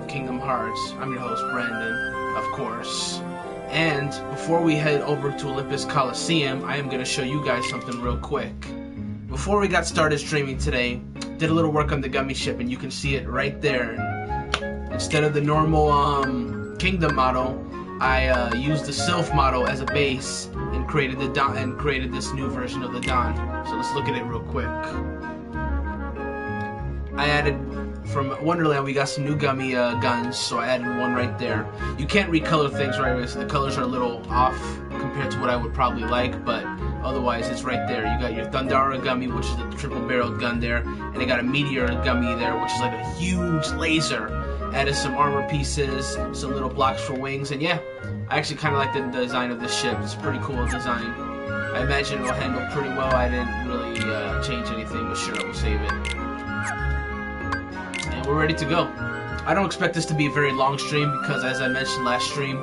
Kingdom Hearts. I'm your host, Brandon, of course. And before we head over to Olympus Colosseum, I am going to show you guys something real quick. Before we got started streaming today, did a little work on the gummy ship, and you can see it right there. Instead of the normal Kingdom model, I used the Sylph model as a base and created the Don and created this new version of the Don. So let's look at it real quick. I added from Wonderland. We got some new gummy guns, so I added one right there. You can't recolor things right away, so the colors are a little off compared to what I would probably like, but otherwise it's right there. You got your Thundara gummy, which is the triple-barreled gun there, and I got a Meteor gummy there, which is like a huge laser. Added some armor pieces, some little blocks for wings, and yeah, I actually kind of like the design of this ship. It's a pretty cool design. I imagine it'll handle pretty well. I didn't really change anything, but sure, we'll save it. And we're ready to go. I don't expect this to be a very long stream because, as I mentioned last stream,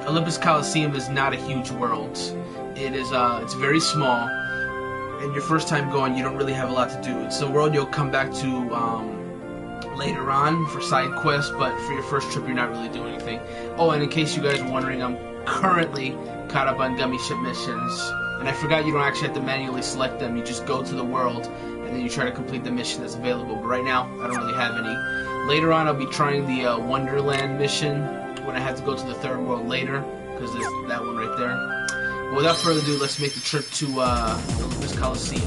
Olympus Colosseum is not a huge world. It's very small, and your first time going, you don't really have a lot to do. It's a world you'll come back to later on for side quests, but for your first trip you're not really doing anything. Oh, and in case you guys are wondering, I'm currently caught up on gummy ship missions, and I forgot you don't actually have to manually select them. You just go to the world and then you try to complete the mission that's available, but right now I don't really have any. Later on I'll be trying the Wonderland mission when I have to go to the third world later, because there's that one right there. But without further ado, let's make the trip to Olympus Colosseum.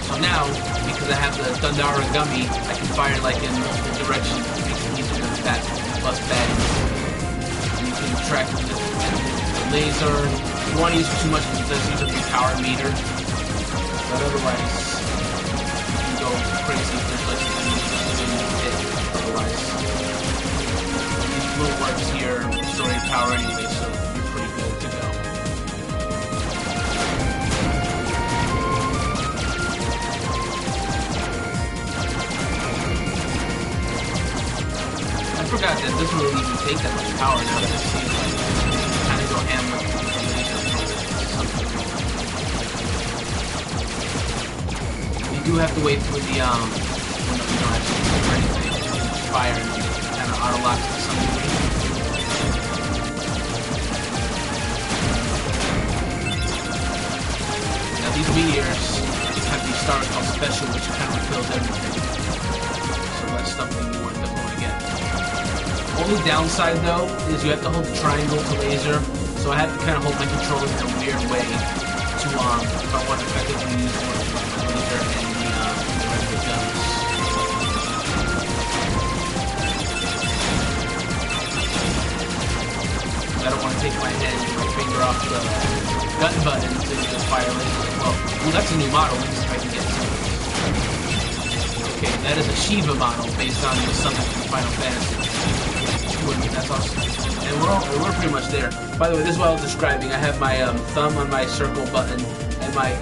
So now, because I have the Thundara gummy, I can fire like in multiple directions. It makes it easier to bust baddies. And you can track the laser. You want to use it too much because it does use up your power meter. But otherwise, you can go crazy if there's like something you hit. Otherwise, these blue works here store your power anyway, so you're pretty good to go. I forgot that it doesn't really even take that much power now that I see it. Like, kind of go ham with the laser something. You do have to wait for the when you don't actually do anything. You just fire and it kind of auto locks to some degree. Now these meteors have these stars called special, which kind of kills everything. So that's something you want to definitely get. Only downside though is you have to hold the triangle to laser, so I have to kind of hold my controller in a weird way to if I want to effectively use the laser and the regular guns. I don't want to take my hand and my finger off the gun button to just fire laser. Well, ooh, that's a new model. Let's see if I can get some. Okay, that is a Shiva model based on the summon from Final Fantasy. That's awesome. And we're pretty much there. By the way, this is what I was describing. I have my thumb on my circle button and my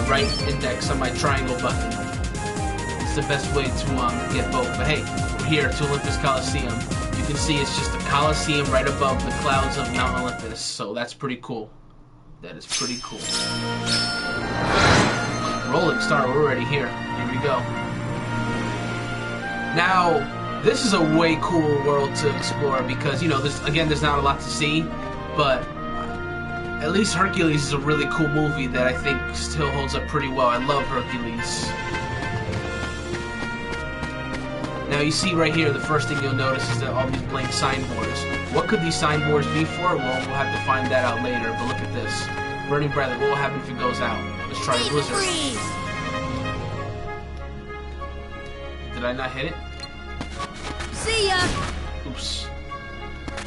right index on my triangle button. It's the best way to get both. But hey, we're here to Olympus Colosseum. You can see it's just a Colosseum right above the clouds of Mount Olympus. So that's pretty cool. That is pretty cool. Rolling Star, we're already here. Here we go. Now, this is a way cool world to explore because, you know, there's not a lot to see, but at least Hercules is a really cool movie that I think still holds up pretty well. I love Hercules. Now you see right here, the first thing you'll notice is that all these blank signboards. What could these signboards be for? Well, we'll have to find that out later, but look at this. Burning brightly, what will happen if it goes out? Let's try a blizzard. Did I not hit it? See ya! Oops.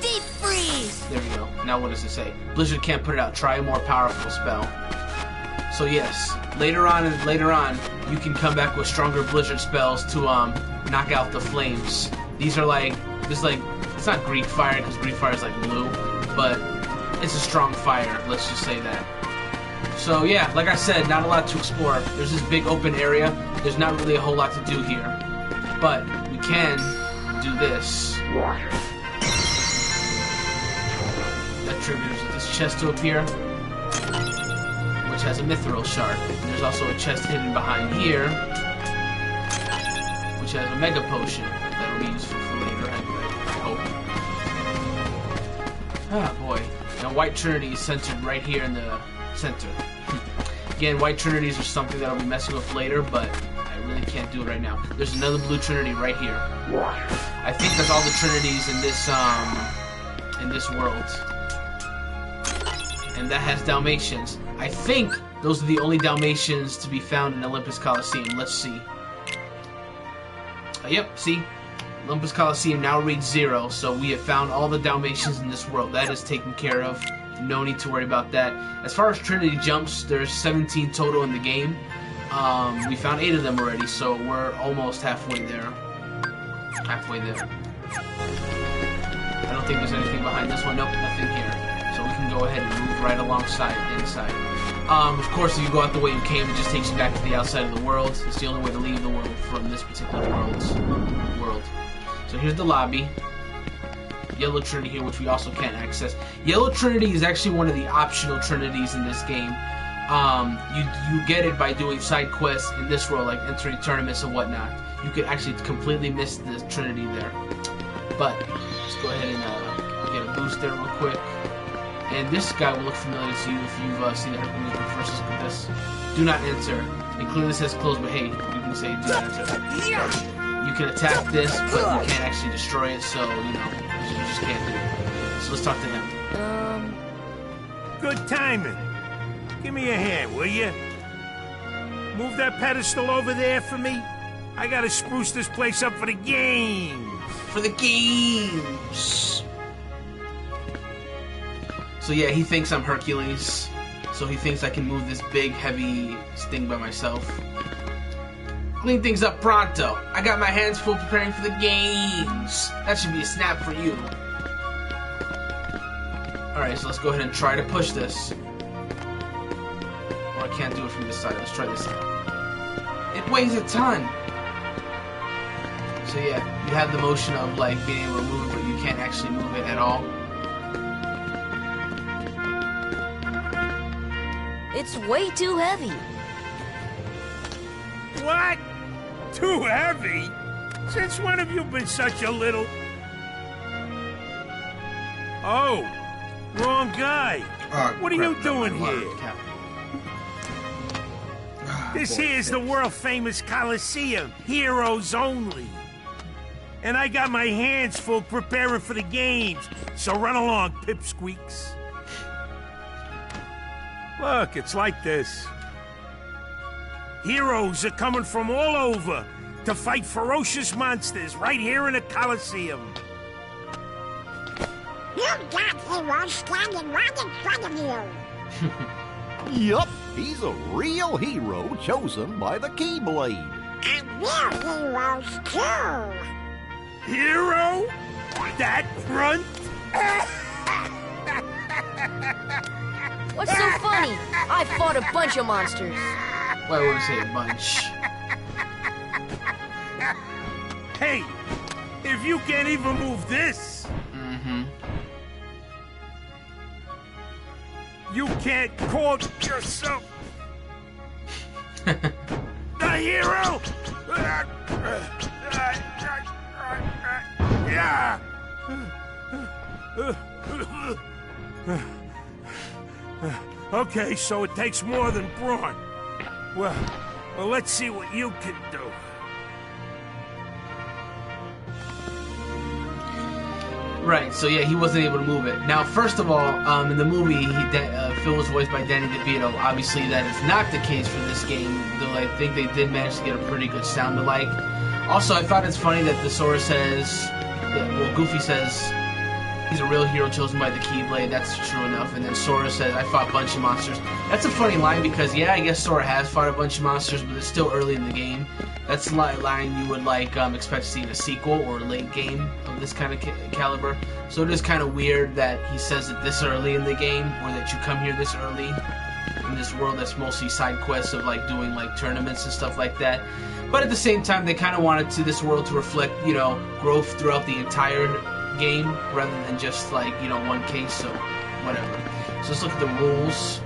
Deep freeze! There we go. Now what does it say? Blizzard can't put it out. Try a more powerful spell. So yes, later on, you can come back with stronger blizzard spells to knock out the flames. These are like, it's not Greek fire because Greek fire is like blue, but it's a strong fire. Let's just say that. So yeah, like I said, not a lot to explore. There's this big open area. There's not really a whole lot to do here, but we can do this. That triggers this chest to appear, which has a mithril shard. And there's also a chest hidden behind here, which which has a Mega Potion that will be useful for later, I hope. Ah, boy. Now, White Trinity is centered right here in the center. Again, White Trinities are something that I'll be messing with later, but I really can't do it right now. There's another Blue Trinity right here. I think that's all the Trinities in this world. And that has Dalmatians. I think those are the only Dalmatians to be found in Olympus Colosseum. Let's see. Yep, see? Olympus Colosseum now reads 0, so we have found all the Dalmatians in this world. That is taken care of. No need to worry about that. As far as Trinity jumps, there's 17 total in the game. We found 8 of them already, so we're almost halfway there. Halfway there. I don't think there's anything behind this one. Nope, nothing here. So we can go ahead and move right alongside inside. Of course, if you go out the way you came, it just takes you back to the outside of the world. It's the only way to leave the world from this particular world. So here's the lobby. Yellow Trinity here, which we also can't access. Yellow Trinity is actually one of the optional Trinities in this game. You get it by doing side quests in this world, like entering tournaments and whatnot. You could actually completely miss the Trinity there. But let's go ahead and get a boost there real quick. And this guy will look familiar to you if you've seen the Hercules one first. Look at this. Do not enter. It clearly says close, but hey, you can say do not enter. You can attack this, but you can't actually destroy it, so, you know, you just can't do it. So let's talk to him. Good timing. Give me a hand, will you? Move that pedestal over there for me. I gotta spruce this place up for the game. For the games. So yeah, he thinks I'm Hercules. So he thinks I can move this big, heavy thing by myself. Clean things up pronto. I got my hands full preparing for the games. That should be a snap for you. Alright, so let's go ahead and try to push this. Or I can't do it from this side. Let's try this side. It weighs a ton. So yeah, you have the motion of like being able to move it, but you can't actually move it at all. It's way too heavy. What? Too heavy? Since when have you been such a little... Oh, wrong guy. What are you doing here? This here's the world-famous Colosseum. Heroes only. And I got my hands full preparing for the games. So run along, pipsqueaks. Look, it's like this. Heroes are coming from all over to fight ferocious monsters right here in the Colosseum. You've got heroes standing right in front of you. Yup, he's a real hero chosen by the Keyblade. And we're heroes too. Hero? That grunt? What's so funny? I fought a bunch of monsters. Why would I say a bunch? Hey, if you can't even move this, you can't call yourself the hero. Yeah. Okay, so it takes more than brawn. Well, let's see what you can do. Right, so yeah, he wasn't able to move it. Now, first of all, in the movie, Phil was voiced by Danny DeVito. Obviously, that is not the case for this game, though I think they did manage to get a pretty good sound alike. Also, I thought it's funny that the Sora says, well, Goofy says he's a real hero chosen by the Keyblade. That's true enough. And then Sora says, I fought a bunch of monsters. That's a funny line because, yeah, I guess Sora has fought a bunch of monsters, but it's still early in the game. That's a line you would expect to see in a sequel or a late game of this kind of caliber. So it is kind of weird that he says it this early in the game, or that you come here this early in this world that's mostly side quests of doing tournaments and stuff like that. But at the same time, they kind of wanted this world to reflect, growth throughout the entire game rather than just one case. So whatever. So let's look at the rules.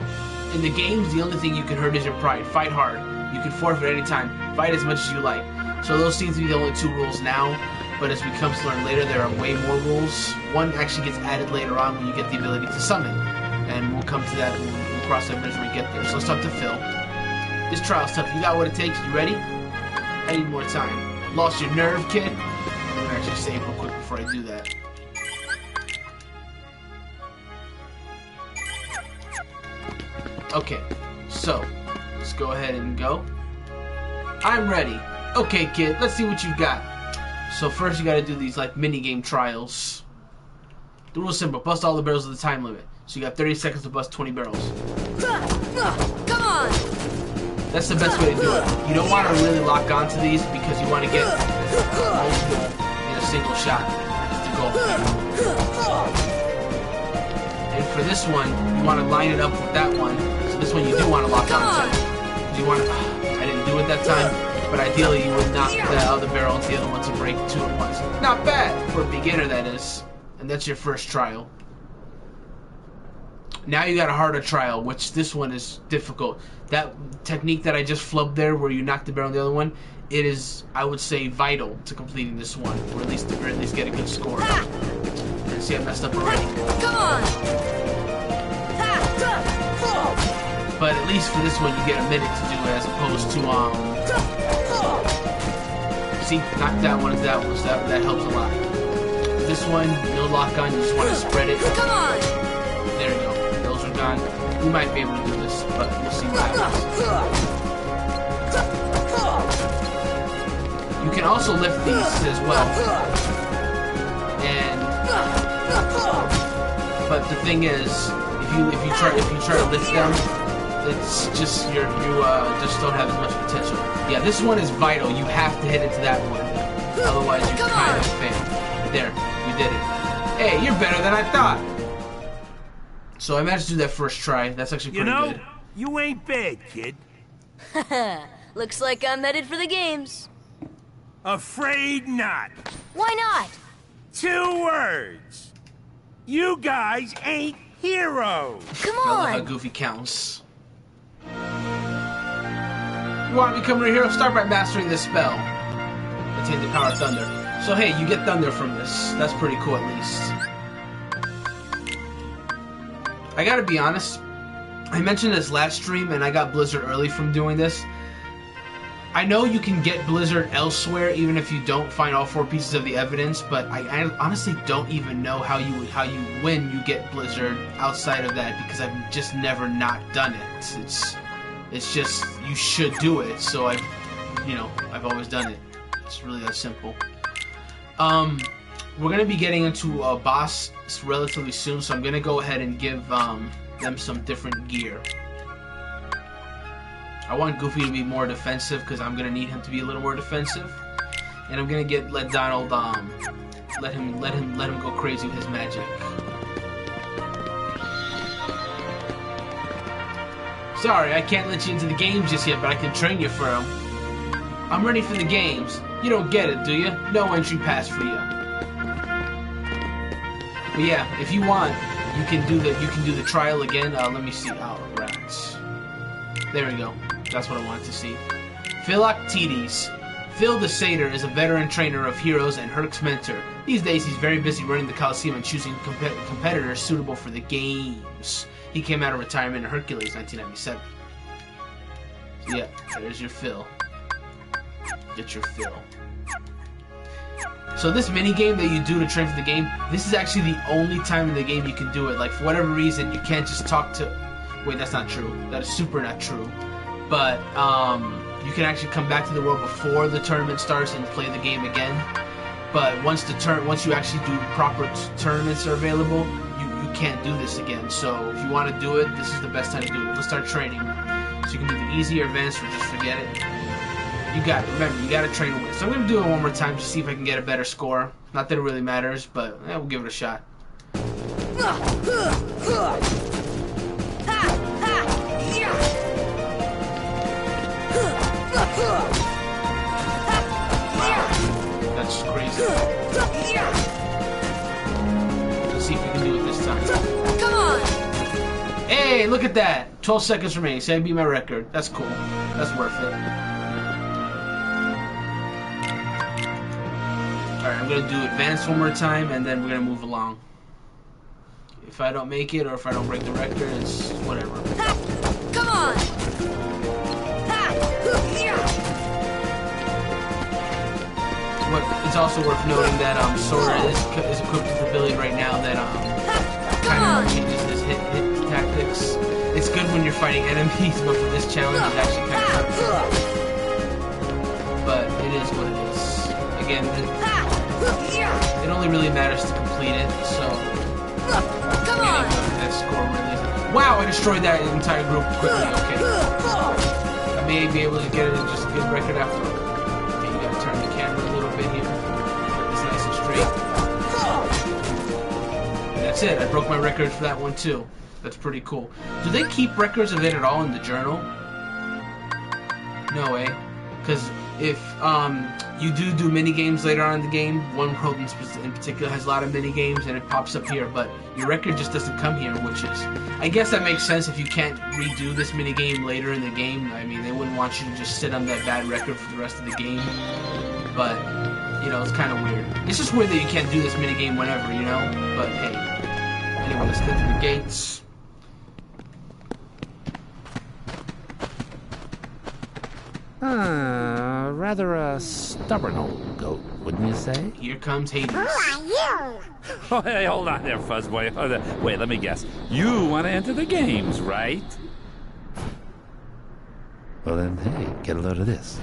In the games, the only thing you can hurt is your pride. Fight hard. You can forfeit any time. Fight as much as you like. So those seem to be the only 2 rules now, but as we come to learn later, there are way more rules. One actually gets added later on when you get the ability to summon, and we'll come to that when we'll cross that bridge when we get there. So let's talk to Phil. This trial's tough. You got what it takes? You ready? I need more time. Lost your nerve, kid? I'm gonna actually save real quick before I do that. Okay, so let's go ahead and go. I'm ready. Okay, kid, let's see what you've got. So first you gotta do these like mini-game trials. The rule's simple. Bust all the barrels of the time limit. So you got 30 seconds to bust 20 barrels. Come on! That's the best way to do it. You don't want to really lock onto these because you want to get multiple in a single shot. That's the goal. And for this one, you want to line it up with that one. So this one you do want to lock onto. You want to, I didn't do it that time, but ideally you would knock the other barrel into the other one to break 2 at once. Not bad for a beginner, that is. And that's your first trial. Now you got a harder trial, which this one is difficult. That technique that I just flubbed there, where you knock the barrel on the other one, it is, I would say, vital to completing this one, or at least get a good score. And see, I messed up already. Come on! But at least for this one, you get a minute to do it, as opposed to see, knock that one into that one, so that helps a lot. This one, no lock on, you just want to spread it. Come on! There you go. Those are gone. We might be able to do this, but we'll see what happens. You can also lift these as well. But the thing is, if you try to lift them, it's just you just don't have as much potential. Yeah, this one is vital. You have to hit it to that one, otherwise you kind of fail. There, you did it. Hey, you're better than I thought. So I managed to do that first try. That's actually pretty good. You ain't bad, kid. Looks like I'm headed for the games. Afraid not. Why not? 2 words. You guys ain't heroes. Come I love how on! Goofy counts. You want to become a hero? Start by mastering this spell. Attain the power of thunder. So hey, you get thunder from this. That's pretty cool, at least. I gotta be honest, I mentioned this last stream and I got Blizzard early from doing this. I know you can get Blizzard elsewhere even if you don't find all 4 pieces of the evidence, but I honestly don't even know how you win you get Blizzard outside of that, because I've just never not done it. It's just, you should do it, so I've always done it. It's really that simple. We're gonna be getting into a boss relatively soon, so I'm gonna go ahead and give them some different gear. I want Goofy to be more defensive because I'm gonna need him to be a little more defensive, and I'm gonna let Donald let him go crazy with his magic. Sorry, I can't let you into the games just yet, but I can train you for them. I'm ready for the games. You don't get it, do you? No entry pass for you. But yeah, if you want, you can do the trial again. Let me see. Oh, rats. There we go. That's what I wanted to see. Philoctetes. Phil the Satyr is a veteran trainer of heroes and Herc's mentor. These days, he's very busy running the Colosseum and choosing competitors suitable for the games. He came out of retirement in Hercules 1997. So yeah, there's your Phil. Get your fill. So this mini game that you do to train for the game, this is actually the only time in the game you can do it. Like, for whatever reason, you can't just talk to... Wait, that's not true. That is super not true. But you can actually come back to the world before the tournament starts and play the game again. But once you actually do proper tournaments are available, you can't do this again. So if you want to do it, this is the best time to do it. Let's start training. So you can do the easy or advanced, or just forget it. You got it. Remember, you got to train to win. So I'm going to do it one more time to see if I can get a better score. Not that it really matters, but we'll give it a shot. That's crazy. Let's see if we can do it this time. Come on! Hey, look at that! 12 seconds remaining. So I beat my record. That's cool. That's worth it. Alright, I'm gonna do advanced one more time, and then we're gonna move along. If I don't make it, or if I don't break the record, it's whatever. Ha! Come on! Ha! But it's also worth noting that Sora is equipped with the ability right now that kind of changes his hit tactics. It's good when you're fighting enemies, but for this challenge, it's actually kind of tough. But it is what it is. Again, it only really matters to complete it, so... Come on! That score really is... Wow, I destroyed that entire group quickly, okay. I may be able to get it just a good record after. Okay, you gotta turn the camera a little bit here. It's nice and straight. And that's it, I broke my record for that one too. That's pretty cool. Do they keep records of it at all in the journal? No way. Because if you do mini games later on in the game, One World in particular has a lot of mini games, and it pops up here, but your record just doesn't come here, which is, I guess that makes sense if you can't redo this mini game later in the game. I mean, they wouldn't want you to just sit on that bad record for the rest of the game, but you know, it's kind of weird. It's just weird that you can't do this mini game whenever, you know. But hey, anyway, let's get through the gates. Rather a stubborn old goat, wouldn't you say? Here comes Hades. Who are you? Oh, hey, hold on there, Fuzzboy. Wait, let me guess. You want to enter the games, right? Well then, hey, get a load of this.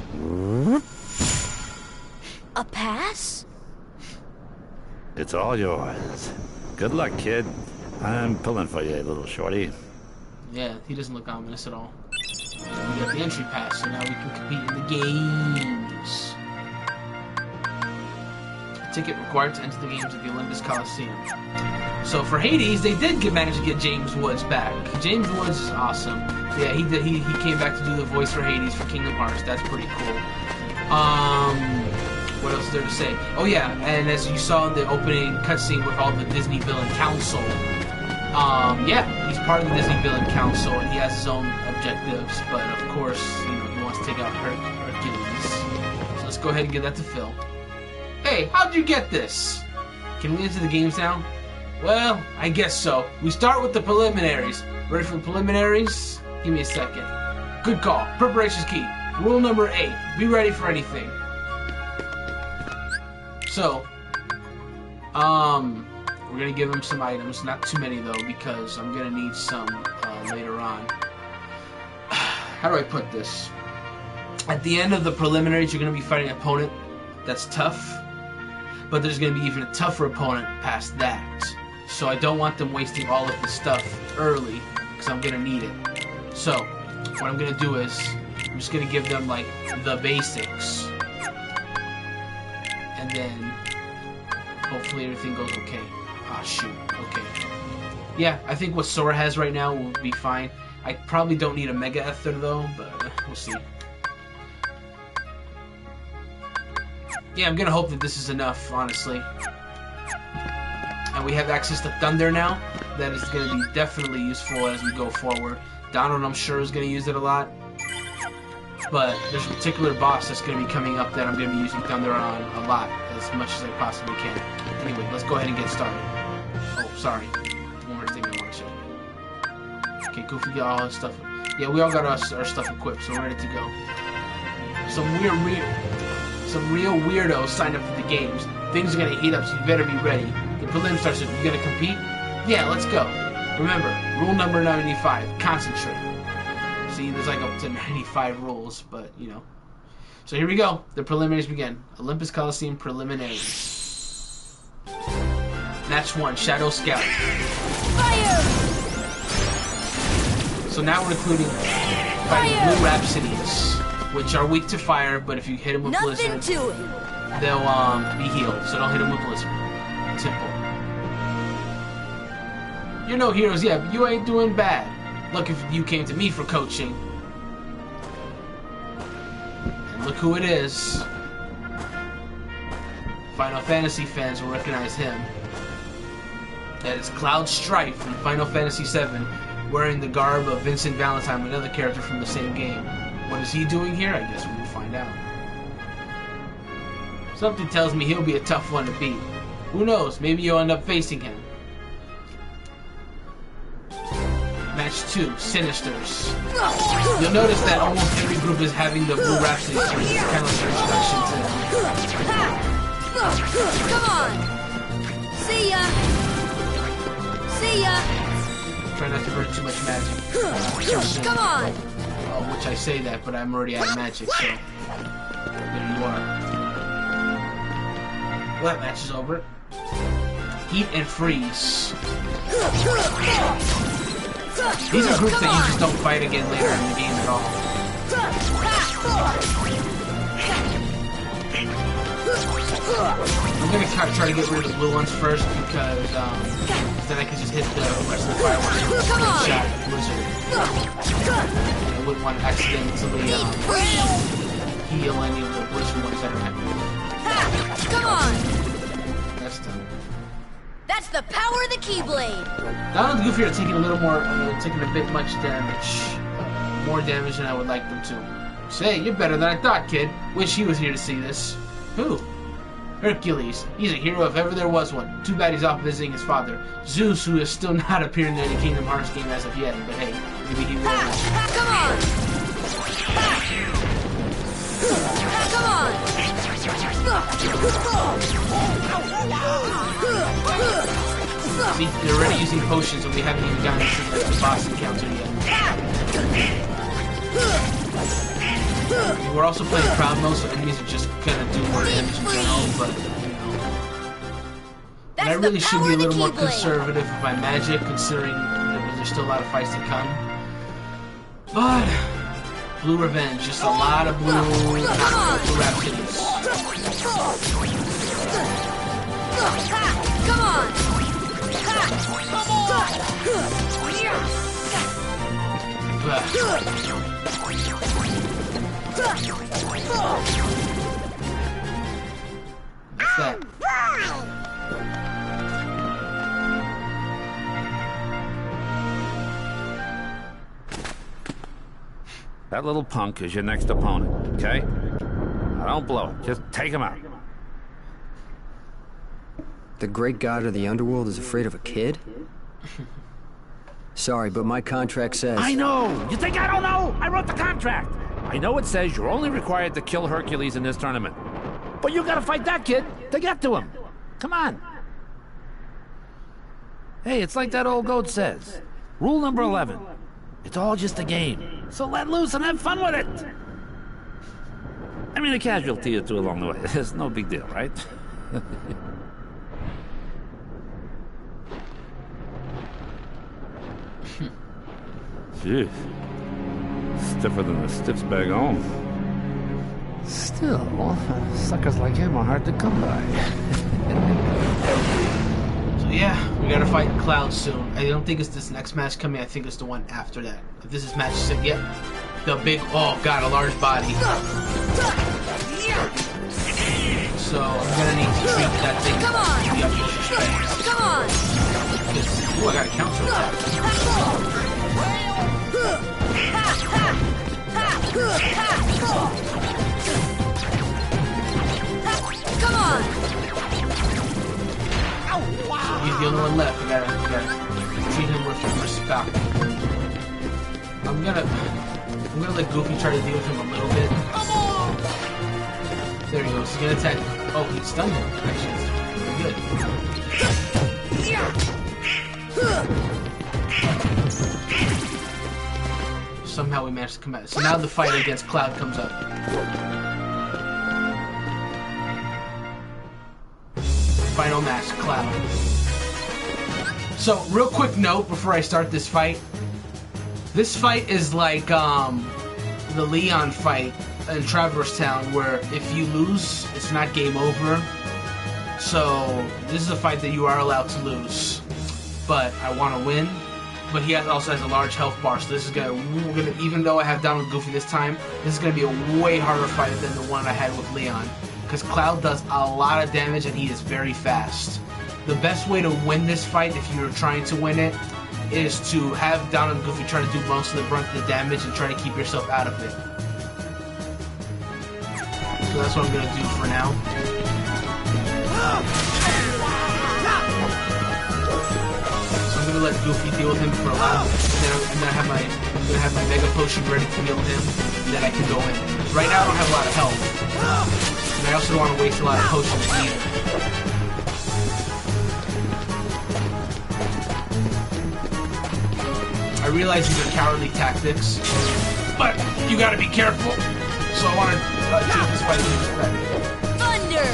A pass? It's all yours. Good luck, kid. I'm pulling for you, little shorty. Yeah, he doesn't look ominous at all. We got the entry pass, so now we can compete in the games. Ticket required to enter the games at the Olympus Colosseum. So for Hades, they did manage to get James Woods back. James Woods is awesome. Yeah, he did. He came back to do the voice for Hades for Kingdom Hearts. That's pretty cool. What else is there to say? Oh yeah, and as you saw in the opening cutscene with all the Disney Villain Council, yeah, he's part of the Disney Villain Council, and he has his own objectives, but of course, you know, he wants to take out Hercules. So let's go ahead and give that to Phil. Hey, how'd you get this? Can we enter the games now? Well, I guess so. We start with the preliminaries. Ready for the preliminaries? Give me a second. Good call. Preparation's key. Rule number 8. Be ready for anything. So, we're gonna give him some items. Not too many though, because I'm gonna need some later on. How do I put this? At the end of the preliminaries, you're gonna be fighting an opponent that's tough, but there's gonna be even a tougher opponent past that. So I don't want them wasting all of the stuff early, because I'm gonna need it. So what I'm gonna do is I'm just gonna give them like the basics, and then hopefully everything goes okay. Ah, shoot. Okay. Yeah, I think what Sora has right now will be fine. I probably don't need a Mega Ether though, but we'll see. Yeah, I'm gonna hope that this is enough, honestly. And we have access to Thunder now. That is gonna be definitely useful as we go forward. Donald, I'm sure, is gonna use it a lot. But there's a particular boss that's gonna be coming up that I'm gonna be using Thunder on a lot, as much as I possibly can. Anyway, let's go ahead and get started. Oh, sorry. One more thing I want to show. Okay, Goofy got all his stuff. Yeah, we all got our stuff equipped, so we're ready to go. Some real weirdos signed up for the games. Things are gonna heat up, so you better be ready. The prelim starts. You gonna compete? Yeah, let's go. Remember, rule number 95: concentrate. See, there's like up to 95 rules, but you know. So here we go. The preliminaries begin. Olympus Colosseum preliminaries. Match 1, Shadow Scout. Fire! So now we're including fighting Blue Rhapsodies, which are weak to fire, but if you hit them with Nothing Blizzard, to it. they'll be healed. So don't hit them with Blizzard. Simple. You're no heroes yet, but you ain't doing bad. Look, if you came to me for coaching. And look who it is. Final Fantasy fans will recognize him. That is Cloud Strife from Final Fantasy VII, wearing the garb of Vincent Valentine, another character from the same game. What is he doing here? I guess we will find out. Something tells me he'll be a tough one to beat. Who knows? Maybe you'll end up facing him. Match 2, Sinisters. You'll notice that almost every group is having the Blue Rhapsody song. It's kind of like their introduction to them. Come on! See ya! See ya! Try not to burn too much magic. Come on! Which I say that, but I'm already out of magic, so... There you are. Well, that match is over. Heat and Freeze. These are groups that you just don't fight again later in the game at all. I'm gonna try to get rid of the blue ones first because then I can just hit the rest of the fireworks with a shot blizzard. I wouldn't want to accidentally heal any of the blizzard ones that are active. Come on! That's done. That's the power of the Keyblade! Donald and Goofy are taking a little more, taking a bit much damage. More damage than I would like them to. Say, you're better than I thought, kid. Wish he was here to see this. Who? Hercules. He's a hero if ever there was one. Too bad he's off visiting his father. Zeus, who has still not appeared in any Kingdom Hearts game as of yet, but hey, maybe he will. Come on! Come on! See, they're already using potions and we haven't even gotten to the boss encounter yet. We're also playing crowd mode, so enemies are just gonna do more damage in general, but, you know. And I really should be a little more conservative with my magic, considering that there's still a lot of fights to come. But, Blue Revenge, just a lot of blue Rhapsodies. Come on! What's that? That little punk is your next opponent, okay? Now don't blow it. Just take him out. The great god of the underworld is afraid of a kid? Sorry, but my contract says... I know! You think I don't know? I wrote the contract! I know it says you're only required to kill Hercules in this tournament. But you gotta fight that kid to get to him. Come on. Hey, it's like that old goat says. Rule number 11. It's all just a game. So let loose and have fun with it. I mean, a casualty or two along the way. It's no big deal, right? Jeez. Stiffer than the stiffs back home. Still, suckers like him are hard to come by. So yeah, we gotta fight Cloud soon. I don't think it's this next match coming, I think it's the one after that. If this is match 6, yep. The big, oh god, a large body. So I'm gonna need to treat that thing Come on! with the utmost respect. Come on! Ooh, I got a counter attack. Come on! So he's the only one left. I gotta treat him with respect. I'm gonna let Goofy try to deal with him a little bit. There he goes. He's gonna attack. Oh, he stunned him. Actually, it's pretty good. Somehow we managed to come out. So now the fight against Cloud comes up. Final match, Cloud. So, real quick note before I start this fight. This fight is like the Leon fight in Traverse Town, where if you lose, it's not game over. So, this is a fight that you are allowed to lose. But I want to win. But he also has a large health bar, so this is gonna even though I have Donald Goofy this time, this is gonna be a way harder fight than the one I had with Leon. Because Cloud does a lot of damage and he is very fast. The best way to win this fight, if you're trying to win it, is to have Donald Goofy try to do most of the brunt of the damage and try to keep yourself out of it. So that's what I'm gonna do for now. Goofy deal with him for a while, and then I'm gonna have my Mega Potion ready to deal with him, and then I can go in. Right now I don't have a lot of health, and I also don't want to waste a lot of potions either. I realize these are cowardly tactics, but you gotta be careful. So I want to take this fight with respect. Thunder!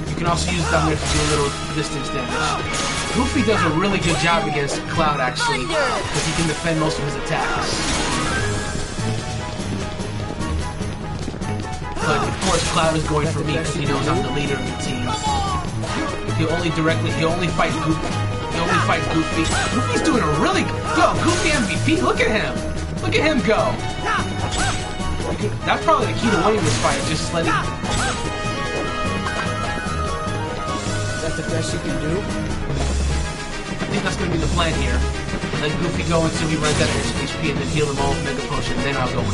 You can also use Thunder to do a little distance damage. Goofy does a really good job against Cloud, actually, because he can defend most of his attacks. But of course, Cloud is going for me because he knows I'm the leader of the team. He'll only fight Goofy. Goofy's doing a really Goofy MVP. Look at him. Look at him go. That's probably the key to winning this fight. Just letting. Is that the best you can do? I think that's going to be the plan here. Let Goofy go until he runs out of his HP, and then heal them all with Mega Potion. Then I'll go in.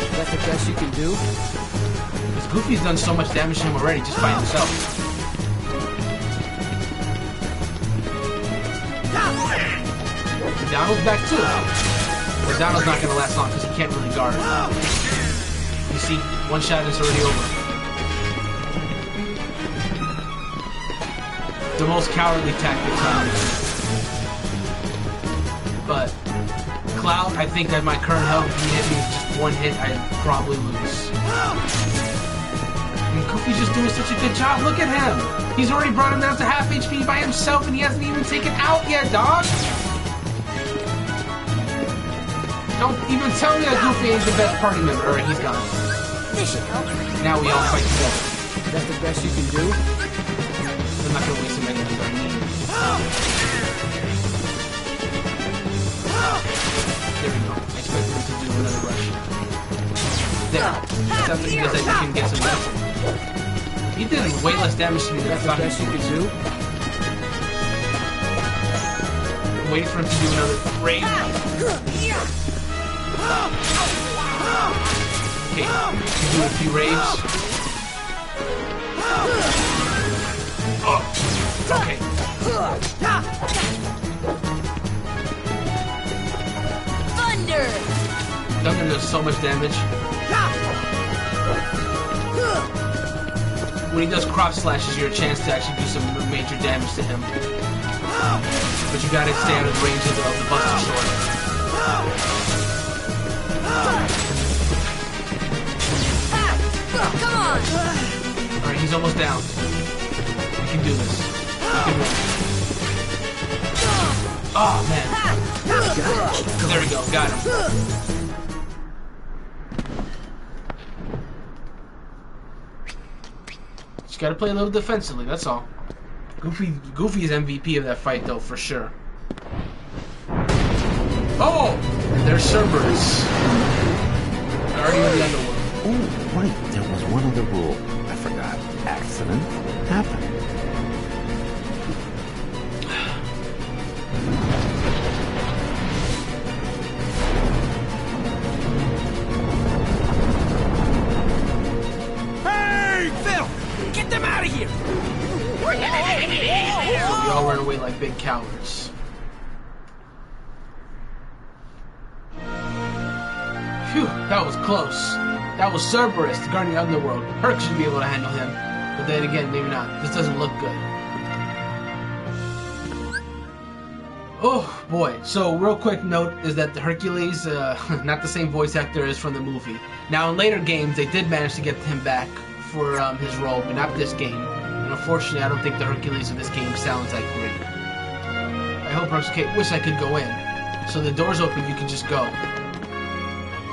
Is that the best you can do? Because Goofy's done so much damage to him already just by himself. Donald's back too. But Donald's not going to last long because he can't really guard. You see, one shot is already over. The most cowardly tactic time. But Cloud, I think at my current health, if he hit me with just one hit, I'd probably lose. And Goofy's just doing such a good job. Look at him. He's already brought him down to half HP by himself, and he hasn't even taken out yet, dog. Don't even tell me that Goofy ain't the best party member. Alright, he's gone. This should help. Now we all fight together. Is that the best you can do? I'm not gonna waste a minute because I need it. There we go. I expected him to do another rush. There. That's after he does that, you can get some damage. He did way less damage to me than I thought he Best you can do? I'm waiting for him to do another rave. Okay, you do a few raves. Oh, okay. Thunder! Thunder does so much damage. When he does cross slashes, you're a chance to actually do some major damage to him. But you gotta stay out of the range of the Buster Sword. Come on! Alright, he's almost down. We can do this. We can win. Oh, man. There we go. Got him. Just gotta play a little defensively, that's all. Goofy's MVP of that fight, though, for sure. Oh! There's Cerberus. Already in the underworld. Oh, right. There was one other rule. I forgot. Accident happened. Hey, Phil! Get them out of here! We all run away like big cowards. Phew, that was close. That was Cerberus, the guardian of the underworld. Herc should be able to handle him. But then again, maybe not. This doesn't look good. Oh, boy. So, real quick note is that the Hercules, not the same voice actor as from the movie. Now, in later games, they did manage to get him back for his role, but not this game. And unfortunately, I don't think the Hercules of this game sounds that great. I hope Herc's okay. Wish I could go in. So the door's open, you can just go.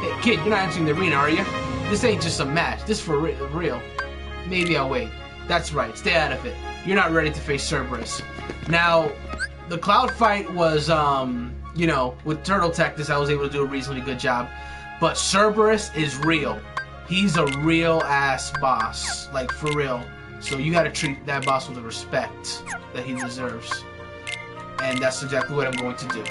Hey, kid, you're not entering the arena, are you? This ain't just a match. This for real. Maybe I'll wait. That's right. Stay out of it. You're not ready to face Cerberus. Now, the Cloud fight was, you know, with Turtle Tactics, I was able to do a reasonably good job. But Cerberus is real. He's a real-ass boss. Like, for real. So you gotta treat that boss with the respect that he deserves. And that's exactly what I'm going to do.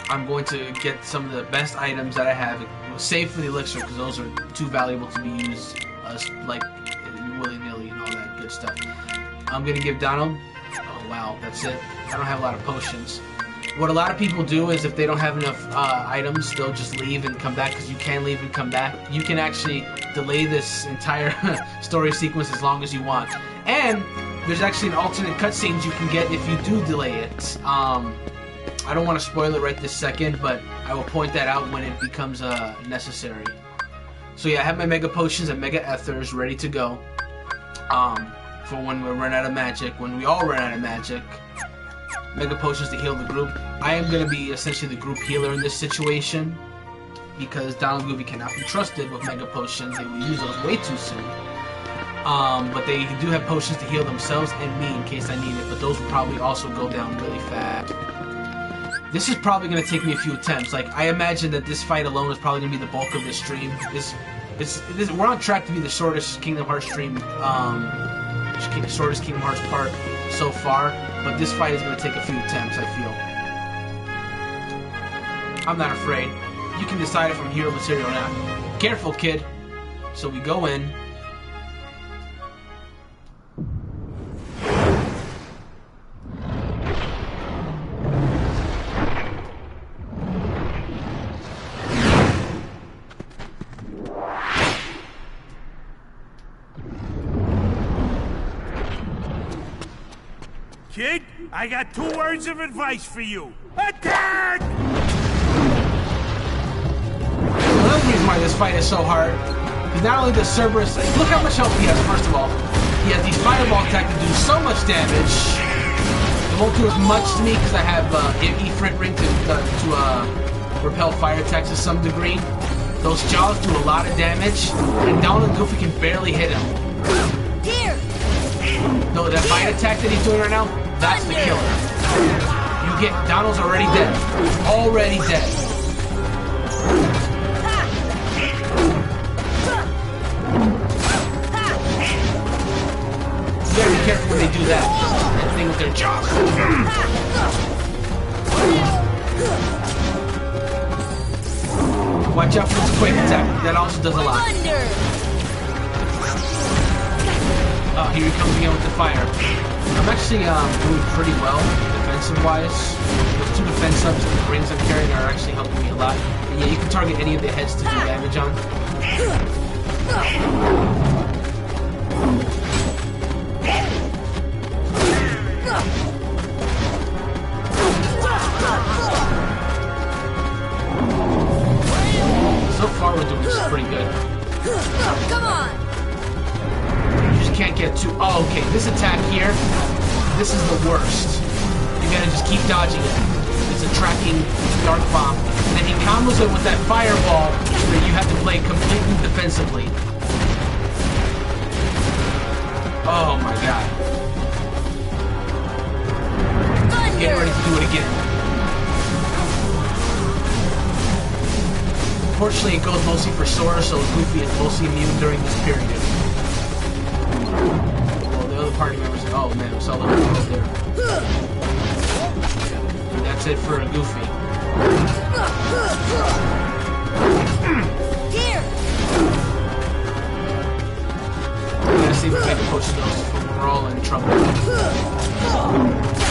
I'm going to get some of the best items that I have, save for the elixir, because those are too valuable to be used, like, willy-nilly and all that good stuff. I'm going to give Donald... Oh, wow, that's it. I don't have a lot of potions. What a lot of people do is if they don't have enough items, they'll just leave and come back, because you can leave and come back. You can actually delay this entire story sequence as long as you want. And there's actually an alternate cutscenes you can get if you do delay it. I don't want to spoil it right this second, but I will point that out when it becomes necessary. So yeah, I have my Mega Potions and Mega Ethers ready to go. For when we run out of magic, when we all run out of magic. Mega Potions to heal the group. I am going to be essentially the group healer in this situation, because Donald and Goofy cannot be trusted with Mega Potions. They will use those way too soon. But they do have potions to heal themselves and me in case I need it, but those will probably also go down really fast. This is probably going to take me a few attempts. Like, I imagine that this fight alone is probably going to be the bulk of this stream. We're on track to be the shortest Kingdom Hearts stream, shortest Kingdom Hearts part so far, but this fight is going to take a few attempts, I feel. I'm not afraid. You can decide if I'm hero material or not. Careful, kid. So we go in. Kid, I got 2 words of advice for you. Attack! Another reason why this fight is so hard is not only does Cerberus, look how much health he has, first of all. He has these fireball attacks that do so much damage. It won't do as much to me because I have Ifrit Ring to repel fire attacks to some degree. Those jaws do a lot of damage, and Donald and Goofy can barely hit him. Here! No, that fire attack that he's doing right now, that's the killer. You get, Donald's already dead. Already dead. You gotta be careful when they do that. That thing with their jaws. Watch out for this quick attack. That also does a lot. Oh, here he comes again with the fire. I'm actually doing pretty well defensive-wise. Those 2 defense ups and the rings I'm carrying are actually helping me a lot. And yeah, you can target any of the heads to do damage on. So far, we're doing this pretty good. Come on! Can't get too. Oh, okay. This attack here, this is the worst. You gotta just keep dodging it. It's a tracking dark bomb, and then he combos it with that fireball where you have to play completely defensively. Oh my god! Get ready to do it again. Unfortunately, it goes mostly for Sora, so Goofy is mostly immune during this period. Well, the other party members. Oh man, I saw the one there. And that's it for a Goofy. Here. We gotta see if we can push those before we're all in trouble.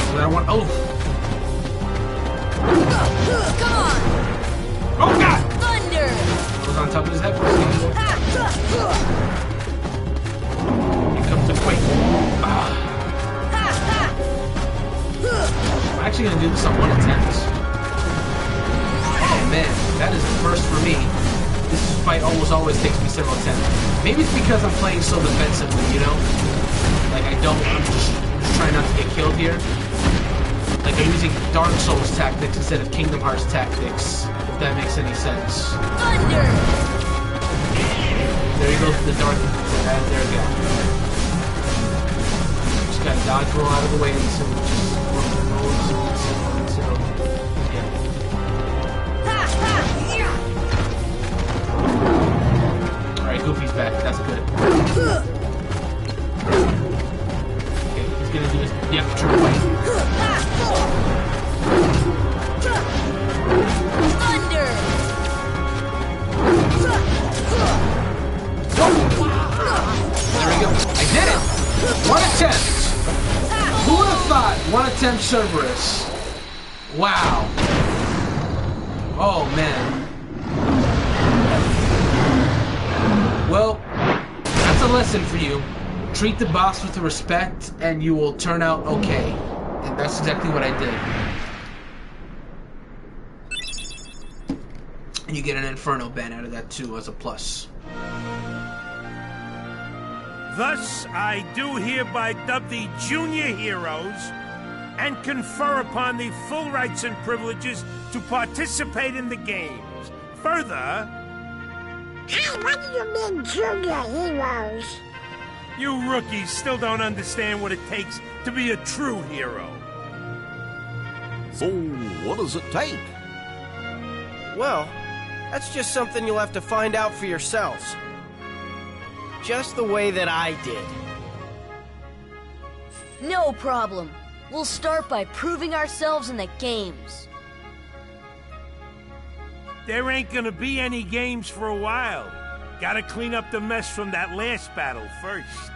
So that one. Oh. Come on. Oh god. Thunder. It was on top of his head. The quake. I'm actually gonna do this on 1 attempt. Oh man, that is a first for me. This fight almost always takes me several attempts. Maybe it's because I'm playing so defensively, you know? Like I'm just trying not to get killed here. Like I'm using Dark Souls tactics instead of Kingdom Hearts tactics, if that makes any sense. Thunder! There he goes with the dark. There we go. Gotta dodge roll out of the way until Alright, Goofy's back. That's good. Okay, he's gonna do this. You have to turn away. Thunder! There we go. I did it! 1 attempt! Who would have thought One attempt Cerberus. Wow. Oh, man. Well, that's a lesson for you. Treat the boss with respect, and you will turn out okay. And that's exactly what I did. And you get an Inferno band out of that, too, as a plus. Thus, I do hereby dub thee Junior Heroes and confer upon thee full rights and privileges to participate in the games. Further... Hey, what do you mean, Junior Heroes? You rookies still don't understand what it takes to be a true hero. So, what does it take? Well, that's just something you'll have to find out for yourselves. Just the way that I did. No problem. We'll start by proving ourselves in the games. There ain't gonna be any games for a while. Gotta clean up the mess from that last battle first.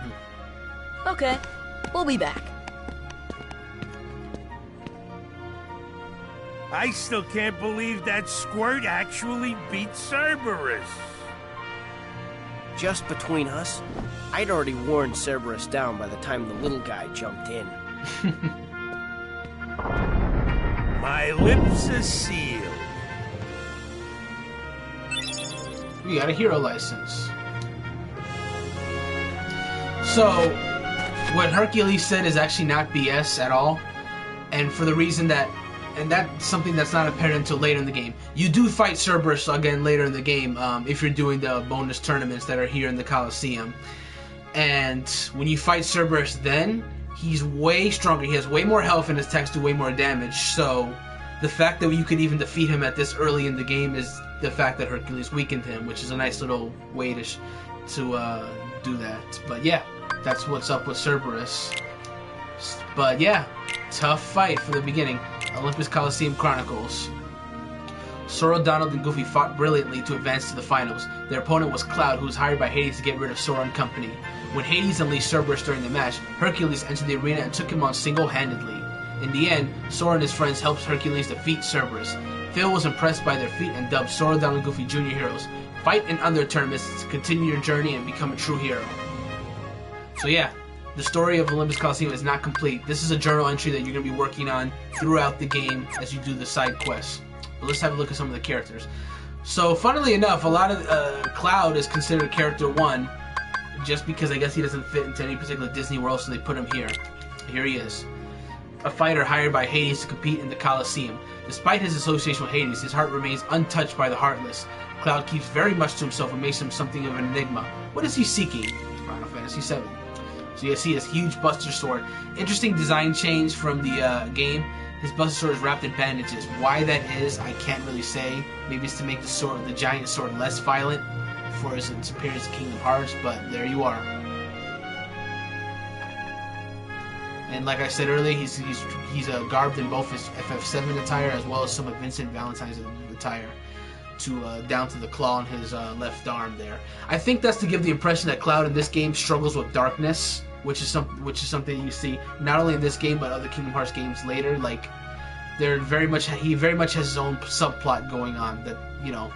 Okay, we'll be back. I still can't believe that squirt actually beat Cerberus. Just between us, I'd already worn Cerberus down by the time the little guy jumped in. My lips are sealed. You got a hero license. So, what Hercules said is actually not BS at all. And for the reason that, and that's something that's not apparent until later in the game. You do fight Cerberus again later in the game if you're doing the bonus tournaments that are here in the Colosseum. And when you fight Cerberus then, he's way stronger. He has way more health and his attacks do way more damage. So the fact that you could even defeat him at this early in the game is the fact that Hercules weakened him, which is a nice little way to do that. But yeah, that's what's up with Cerberus. But yeah, tough fight for the beginning. Olympus Colosseum Chronicles. Sora, Donald, and Goofy fought brilliantly to advance to the finals. Their opponent was Cloud, who was hired by Hades to get rid of Sora and company. When Hades unleashed Cerberus during the match, Hercules entered the arena and took him on single-handedly. In the end, Sora and his friends helped Hercules defeat Cerberus. Phil was impressed by their feat and dubbed Sora, Donald, and Goofy Junior Heroes. Fight in other tournaments to continue your journey and become a true hero. So yeah, the story of Olympus Colosseum is not complete. This is a journal entry that you're going to be working on throughout the game as you do the side quests. But let's have a look at some of the characters. So, funnily enough, a lot of Cloud is considered character 1 just because I guess he doesn't fit into any particular Disney world, so they put him here. Here he is. A fighter hired by Hades to compete in the Colosseum. Despite his association with Hades, his heart remains untouched by the Heartless. Cloud keeps very much to himself and makes him something of an enigma. What is he seeking? Final Fantasy VII. So you see his huge Buster Sword. Interesting design change from the game. His Buster Sword is wrapped in bandages. Why that is, I can't really say. Maybe it's to make the giant sword less violent for its appearance in Kingdom Hearts, but there you are. And like I said earlier, he's garbed in both his FF7 attire as well as some of Vincent Valentine's attire, down to the claw on his left arm there. I think that's to give the impression that Cloud in this game struggles with darkness, which is something you see not only in this game but other Kingdom Hearts games later. Like he very much has his own subplot going on that, you know,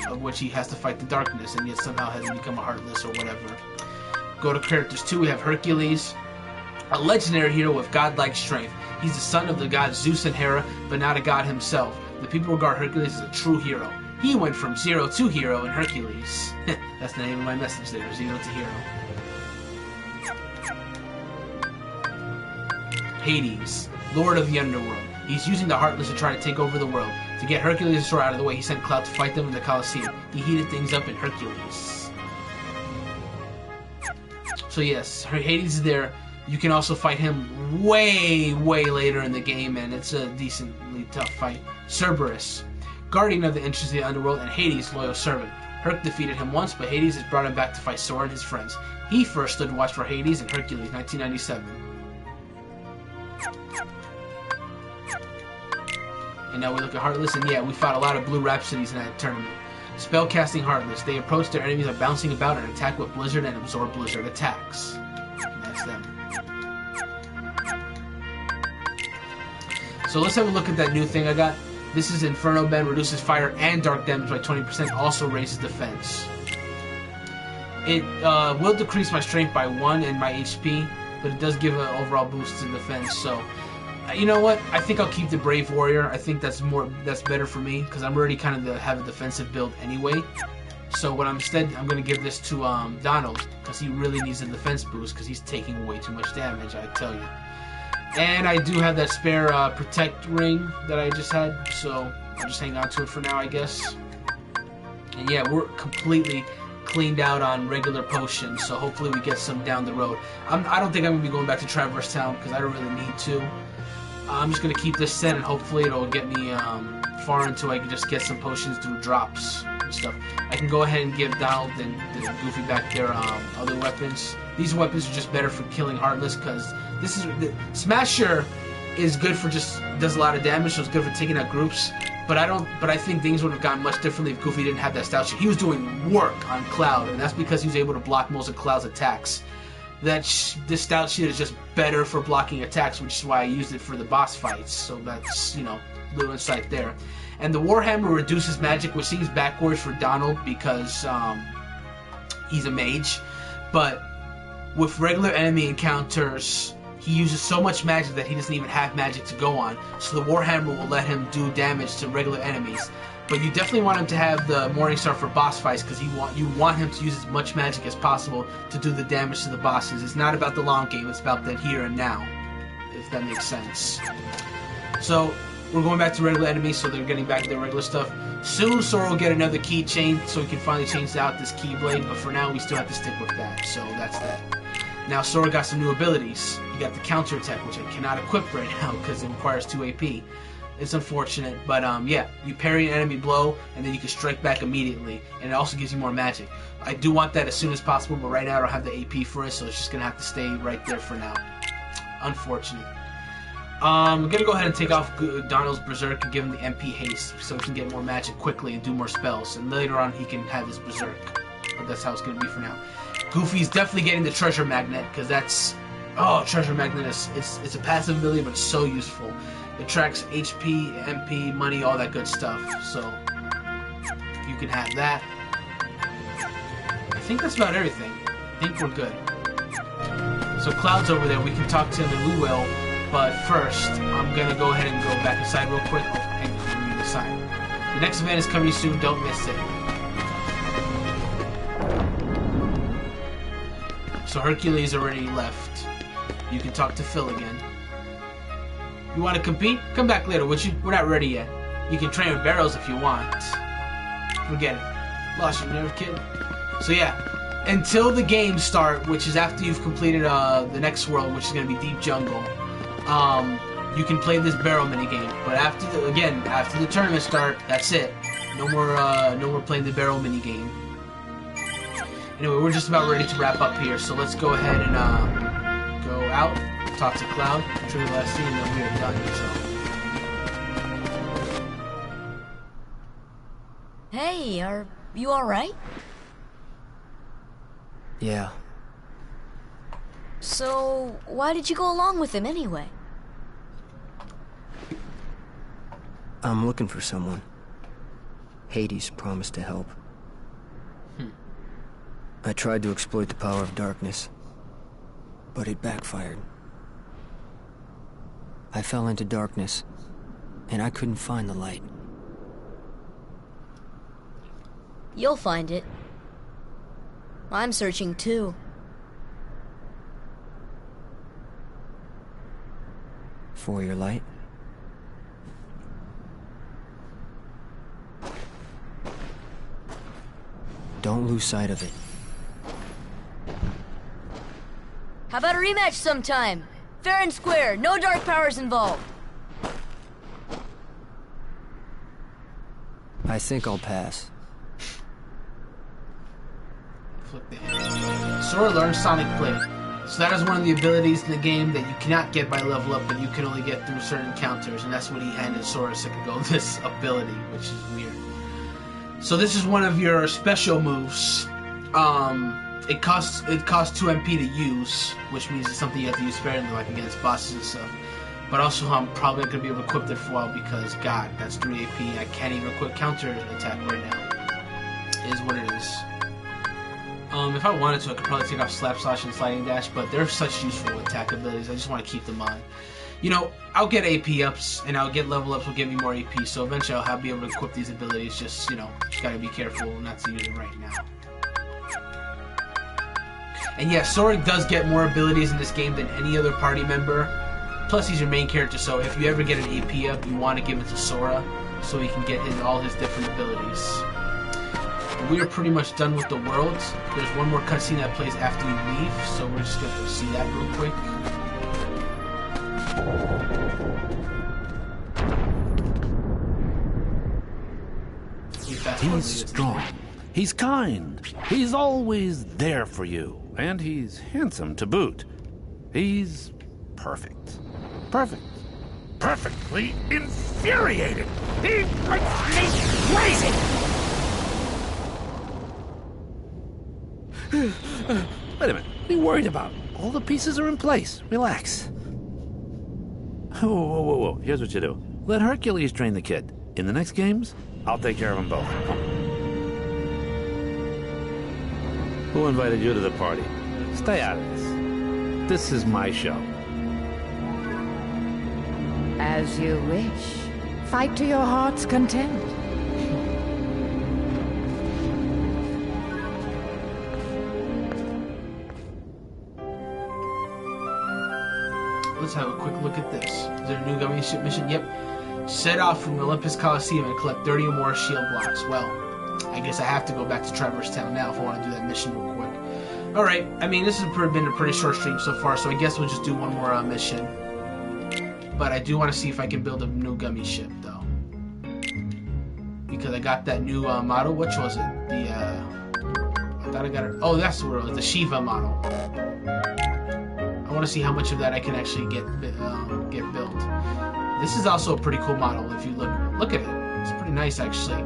of which he has to fight the darkness and yet somehow hasn't become a Heartless or whatever. Go to characters 2. We have Hercules, a legendary hero with godlike strength. He's the son of the gods Zeus and Hera, but not a god himself. The people regard Hercules as a true hero. He went from zero to hero in Hercules. That's the name of my message there, zero to hero. Hades, Lord of the Underworld. He's using the Heartless to try to take over the world. To get Hercules' sword out of the way, he sent Cloud to fight them in the Colosseum. He heated things up in Hercules. So yes, Hades is there. You can also fight him way later in the game, and it's a decently tough fight. Cerberus, guardian of the interests of the underworld, and Hades' loyal servant. Herc defeated him once, but Hades has brought him back to fight Sora and his friends. He first stood watch for Hades in Hercules 1997. And now we look at Heartless, and yeah, we fought a lot of Blue Rhapsodies in that tournament. Spellcasting Heartless. They approach their enemies by bouncing about and attack with Blizzard and absorb Blizzard attacks. And that's them. So let's have a look at that new thing I got. This is Inferno Bend, reduces fire and dark damage by 20%, also raises defense. It will decrease my strength by 1 and my HP, but it does give an overall boost to defense. So, you know what? I think I'll keep the Brave Warrior. I think that's better for me because I'm already kind of have a defensive build anyway. So what I'm going to give this to Donald because he really needs a defense boost because he's taking way too much damage, I tell you. And I do have that spare Protect ring that I just had, so I'll just hang on to it for now, I guess. And yeah, we're completely cleaned out on regular potions, so hopefully we get some down the road. I don't think I'm going to be going back to Traverse Town because I don't really need to. I'm just going to keep this set and hopefully it'll get me far until I can just get some potions through drops and stuff. I can go ahead and give Donald and Goofy back their other weapons. These weapons are just better for killing Heartless because this is Smasher is good for does a lot of damage, so it's good for taking out groups. But I think things would have gone much differently if Goofy didn't have that stout shit. He was doing work on Cloud, and that's because he was able to block most of Cloud's attacks. This stout shit is just better for blocking attacks, which is why I used it for the boss fights. So that's, a little insight there. And the Warhammer reduces magic, which seems backwards for Donald because he's a mage. But with regular enemy encounters, he uses so much magic that he doesn't even have magic to go on. So the Warhammer will let him do damage to regular enemies. But you definitely want him to have the Morningstar for boss fights because you want him to use as much magic as possible to do the damage to the bosses. It's not about the long game, it's about the here and now, if that makes sense. So we're going back to regular enemies, so they're getting back to their regular stuff. Soon Sora will get another keychain so he can finally change out this Keyblade, but for now we still have to stick with that, so that's that. Now Sora got some new abilities. He got the counter attack, which I cannot equip right now because it requires 2 AP. It's unfortunate, but yeah, you parry an enemy blow and then you can strike back immediately, and it also gives you more magic. I do want that as soon as possible, but right now I don't have the AP for it, so it's just gonna have to stay right there for now. Unfortunate. I'm gonna go ahead and take off Donald's Berserk and give him the MP haste so he can get more magic quickly and do more spells, and later on he can have his Berserk. But that's how it's gonna be for now. Goofy's definitely getting the Treasure Magnet because that's Treasure Magnet it's a passive ability, but it's so useful. It tracks HP, MP, money, all that good stuff. So you can have that. I think that's about everything. I think we're good. So Cloud's over there. We can talk to him and we will. But first, I'm gonna go ahead and go back inside real quick. Oh, hang on, let me decide. The next event is coming soon. Don't miss it. So Hercules already left. You can talk to Phil again. You want to compete? Come back later, would you? We're not ready yet. You can train with Barrels if you want. Forget it. Lost your nerve, kid. So yeah, until the games start, which is after you've completed the next world, which is going to be Deep Jungle, you can play this barrel minigame. But after the tournament start, that's it. No more playing the barrel minigame. Anyway, we're just about ready to wrap up here, so let's go ahead and go out, talk to Cloud, trigger the last scene, and then we are done. So. Hey, are you alright? Yeah. So, why did you go along with him anyway? I'm looking for someone. Hades promised to help. I tried to exploit the power of darkness, but it backfired. I fell into darkness, and I couldn't find the light. You'll find it. I'm searching too. For your light? Don't lose sight of it. How about a rematch sometime? Fair and square, no dark powers involved. I think I'll pass. Sora learns Sonic Blade. So that is one of the abilities in the game that you cannot get by level up, but you can only get through certain encounters, and that's what he handed Sora a second ago, this ability, which is weird. So this is one of your special moves. It costs 2 MP to use, which means it's something you have to use sparingly, like against bosses and stuff. But also, I'm probably not going to be able to equip it for a while because, God, that's 3 AP. I can't even equip counter attack right now. It is what it is. If I wanted to, I could probably take off Slap Slash and Sliding Dash, but they're such useful attack abilities. I just want to keep them on. You know, I'll get AP ups, and I'll get level ups will give me more AP, so eventually I'll be able to equip these abilities. Just, you know, just gotta be careful not to use it right now. And yeah, Sora does get more abilities in this game than any other party member. Plus, he's your main character, so if you ever get an AP up, you want to give it to Sora, so he can get all his different abilities. We are pretty much done with the world. There's one more cutscene that plays after you leave, so we're just gonna go see that real quick. He's strong. He's kind. He's always there for you. And he's handsome to boot. He's perfect. Perfect. Perfectly infuriating. He makes me crazy. Wait a minute. What are you worried about? All the pieces are in place. Relax. Whoa. Here's what you do. Let Hercules train the kid. In the next games, I'll take care of them both. Come. Who invited you to the party? Stay out of this. This is my show. As you wish. Fight to your heart's content. Let's have a quick look at this. Is there a new gummy ship mission? Yep. Set off from Olympus Colosseum and collect 30 or more shield blocks. Well, I guess I have to go back to Cerberus Town now if I want to do that mission real quick. Alright, I mean, this has been a pretty short stream so far, so I guess we'll just do one more mission. But I do want to see if I can build a new gummy ship, though. Because I got that new model. Which was it? The, I thought I got it. Oh, that's where it was. The Shiva model. I want to see how much of that I can actually get built. This is also a pretty cool model. If you look at it, it's pretty nice actually.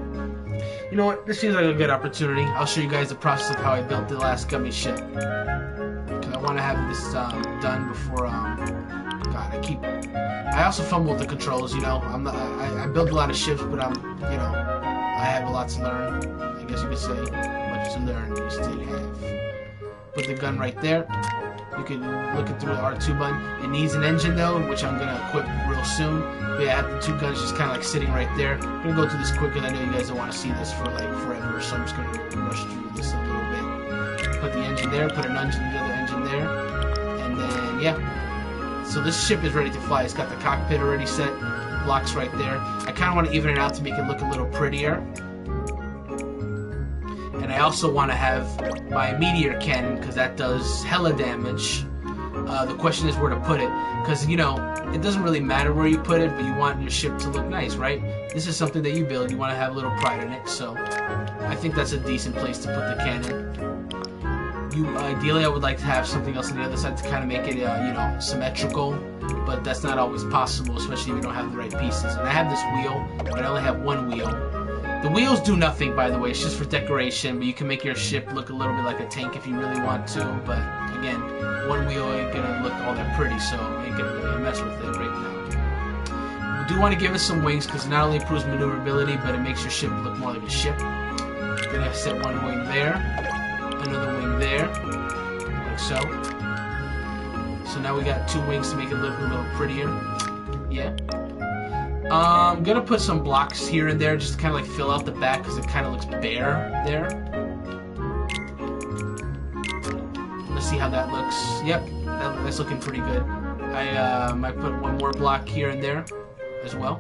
You know what? This seems like a good opportunity. I'll show you guys the process of how I built the last gummy ship. Because I want to have this done before. God, I also fumble with the controls. You know, I build a lot of ships, but you know, I have a lot to learn. I guess you could say, much to learn. You still have. Put the gun right there. You can look it through the R2 button. It needs an engine though, which I'm gonna equip real soon. But yeah, I have the two guns just kind of like sitting right there. I'm gonna go through this quick because I know you guys don't want to see this for like forever, so I'm just gonna rush through this a little bit. Put the engine there, put another engine there, and then yeah. So this ship is ready to fly. It's got the cockpit already set, blocks right there. I kind of want to even it out to make it look a little prettier. And I also want to have my meteor cannon because that does hella damage. The question is where to put it, because you know it doesn't really matter where you put it, but you want your ship to look nice, right? This is something that you build. You want to have a little pride in it, so I think that's a decent place to put the cannon. Ideally, I would like to have something else on the other side to kind of make it, you know, symmetrical, but that's not always possible, especially if you don't have the right pieces. And I have this wheel, but I only have one wheel. The wheels do nothing, by the way. It's just for decoration, but you can make your ship look a little bit like a tank if you really want to. But again, one wheel ain't gonna look all that pretty, so I ain't gonna really mess with it right now. We do want to give it some wings because it not only improves maneuverability, but it makes your ship look more like a ship. Gonna set one wing there, another wing there, like so. So now we got two wings to make it look a little prettier. Yeah. I'm gonna put some blocks here and there just to kind of like fill out the back because it kind of looks bare there. Let's see how that looks. Yep, that's looking pretty good. I might put one more block here and there as well.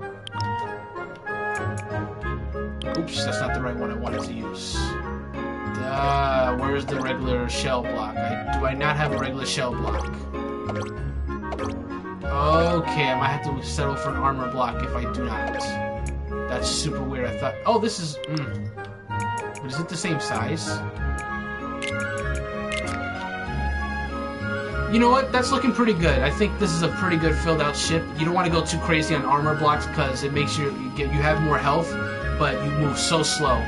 Oops, that's not the right one I wanted to use. Where's the regular shell block? Do I not have a regular shell block? Okay, I might have to settle for an armor block if I do not. That's super weird. I thought... Oh, this is... But is it the same size? You know what? That's looking pretty good. I think this is a pretty good filled out ship. You don't want to go too crazy on armor blocks because it makes you have more health, but you move so slow.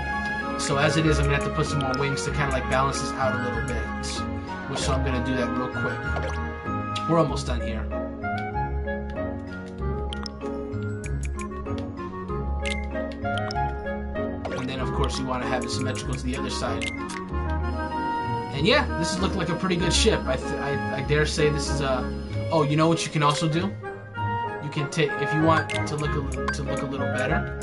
So as it is, I'm going to have to put some more wings to kind of like balance this out a little bit. So I'm going to do that real quick. We're almost done here. course, you want to have it symmetrical to the other side. And yeah, this looks like a pretty good ship. I dare say this is a... Oh, you know what you can also do? You can take, if you want to look a little better,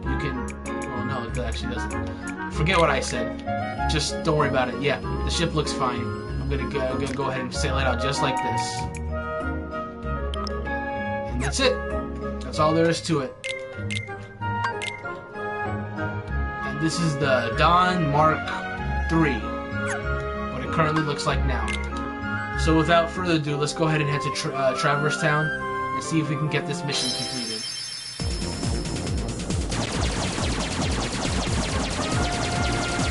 you can... Well, no, it actually doesn't. Forget what I said. Just don't worry about it. Yeah, the ship looks fine. I'm gonna go ahead and sail it out just like this. And that's it. That's all there is to it. And this is the Dawn Mark III. What it currently looks like now. So without further ado, let's go ahead and head to Traverse Town and see if we can get this mission completed.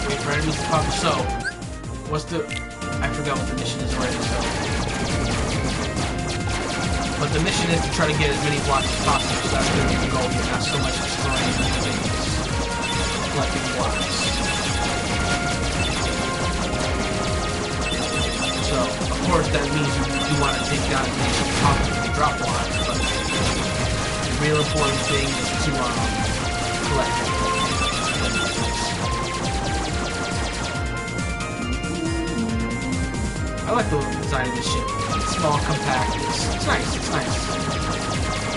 Wait for enemies to pop up. So, what's the... I forgot what the mission is already, so... But the mission is to try to get as many blocks as possible, so that's going to be the goal here, not so much destroying things, collecting blocks. So, of course, that means you want to take down as many as possible to drop blocks, but the real important thing is to collect them. I like the design of this ship. It's small, compact. It's nice. It's nice.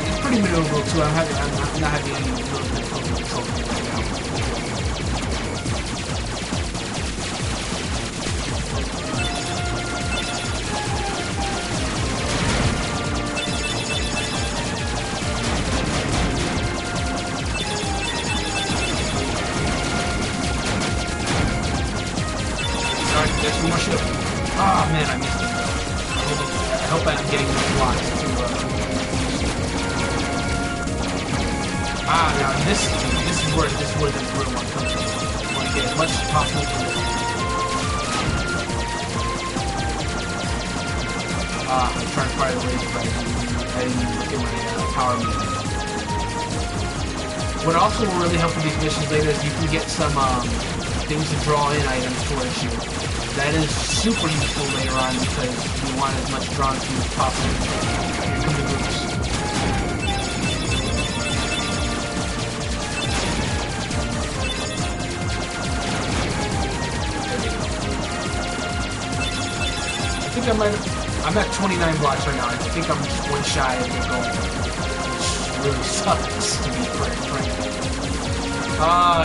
It's pretty maneuverable too. I'm not having any control right now. Alright, there's one more ship. Oh man, I missed it. I hope I'm getting enough blocks to now this is where the real one comes in. I want to get as much as possible from this. I'm trying to fire the laser, but I didn't even look at my power meter. What also will really help with these missions later is you can get some things to draw in items towards you. That is super useful later on because you want as much drawn to you as possible. Here come the groups. I think I'm at 29 blocks right now. I think I'm just one shy of the goal, which really sucks to be frank.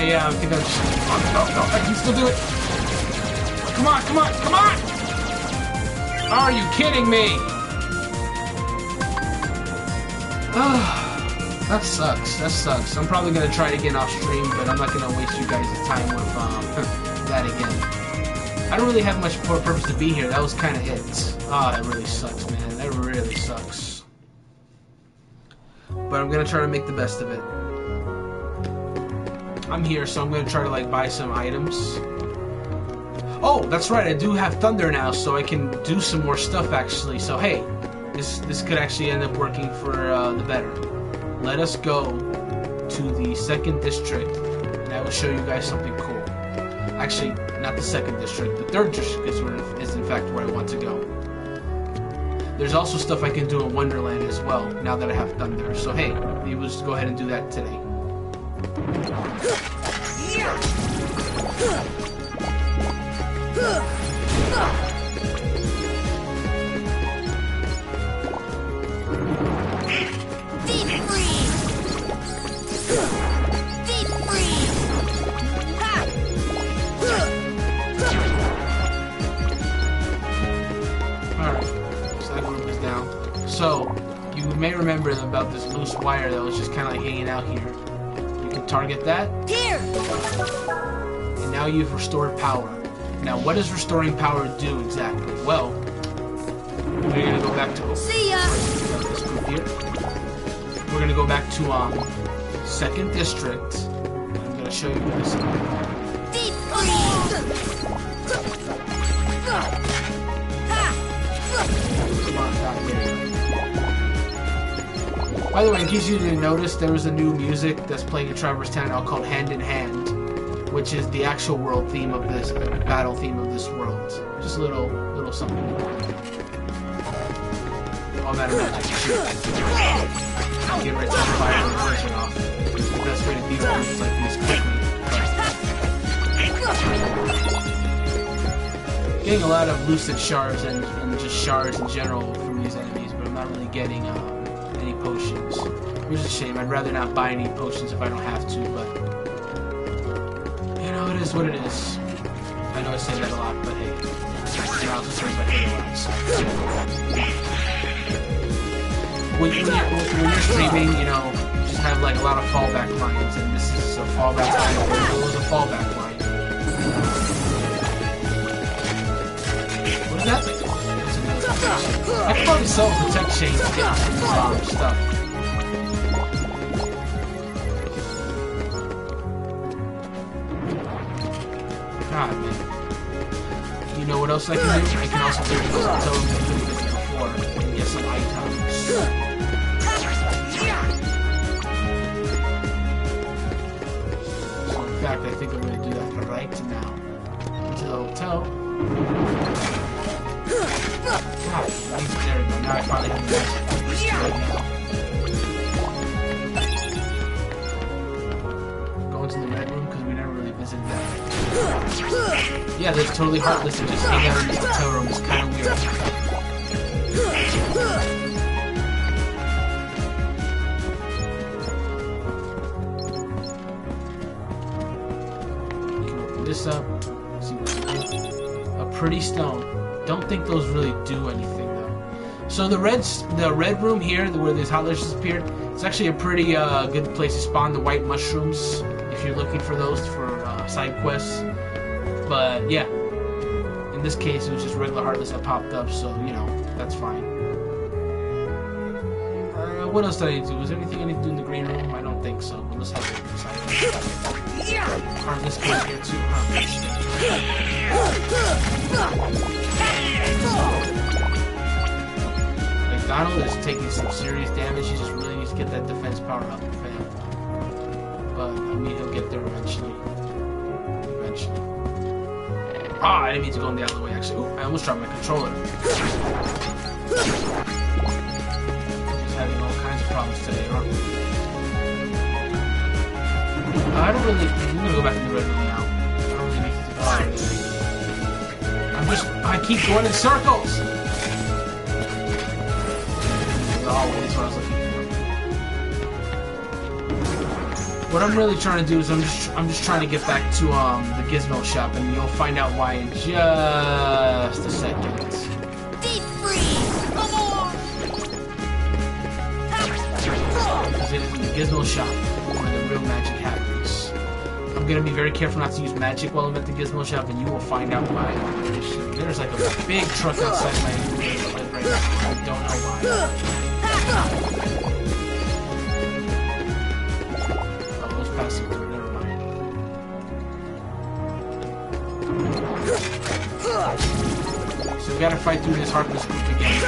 Yeah, I think I'm just... No, I can still do it. Come on! Are you kidding me? That sucks. I'm probably gonna try it again off stream, but I'm not gonna waste you guys' time with that again. I don't really have much purpose to be here. That was kind of it. That really sucks, man. That really sucks. But I'm gonna try to make the best of it. I'm here, so I'm gonna try to like buy some items. Oh, that's right, I do have thunder now, so I can do some more stuff actually. So hey, this could actually end up working for the better. Let us go to the 2nd district, and I will show you guys something cool. Actually, not the 2nd district, the 3rd district is in fact where I want to go. There's also stuff I can do in Wonderland as well, now that I have thunder. So hey, we will just go ahead and do that today. So, you may remember about this loose wire that was just kind of like hanging out here. You can target that. Here! And now you've restored power. Now, what does restoring power do exactly? Well, we're going to go back to... See ya! This group here. We're going to go back to 2nd District. I'm going to show you guys something. Deep By the way, in case you didn't notice, there was a new music that's playing in Traverse Town now called Hand in Hand, which is the actual world theme of this, battle theme of this world. Just a little something. All that magic. Shoot. Get right to the fire and the version off. It's the best way to beat things like these quickly. Getting a lot of lucid shards and just shards in general from these enemies, but I'm not really getting any potions. Which is a shame. I'd rather not buy any potions if I don't have to, but you know, it is what it is. I know I say that a lot, but hey, you know, I'll just say my when you're streaming, you know, you just have like a lot of fallback lines, and this is a fallback line. It was a fallback line. What is that? I could probably sell protect chains to get some stuff. God, man. You know what else I can do? I can also do what I told him to do before and get some items. So in fact, I think I'm going to do that right now. To the hotel. God, there we go. Now I finally have the right now. Going to the red room because we never really visited that. Yeah, that's totally heartless to just hang out in this hotel room. It's kind of weird. Can open this up. See what's in it. A pretty stone. Don't think those really do anything though. So the red room here, where these hot lashes appeared, it's actually a pretty good place to spawn the white mushrooms if you're looking for those for side quests. But yeah, in this case it was just regular heartless that popped up, so you know, that's fine. What else did I need to do? Was there anything I need to do in the green room? I don't think so. But let's have a look inside. Heartless goes here too, Like Donald is taking some serious damage. He just really needs to get that defense power up, fam. But I mean, he'll get there eventually. Ah, I didn't mean to go in the other way, actually. Ooh, I almost dropped my controller. Just having all kinds of problems today, huh? I don't really... I'm gonna go back in the red room now. I don't really need to... I keep going in circles! Oh, that's what I was looking for. What I'm really trying to do is I'm just trying to get back to the Gizmo shop, and you'll find out why in just a second. Deep freeze! Come on! Because it is in the Gizmo shop where the real magic happens. I'm gonna be very careful not to use magic while I'm at the Gizmo shop, and you will find out why. There's like a big truck outside my right now. I don't know why. Passing through, never mind. So we gotta fight through this heartless group again.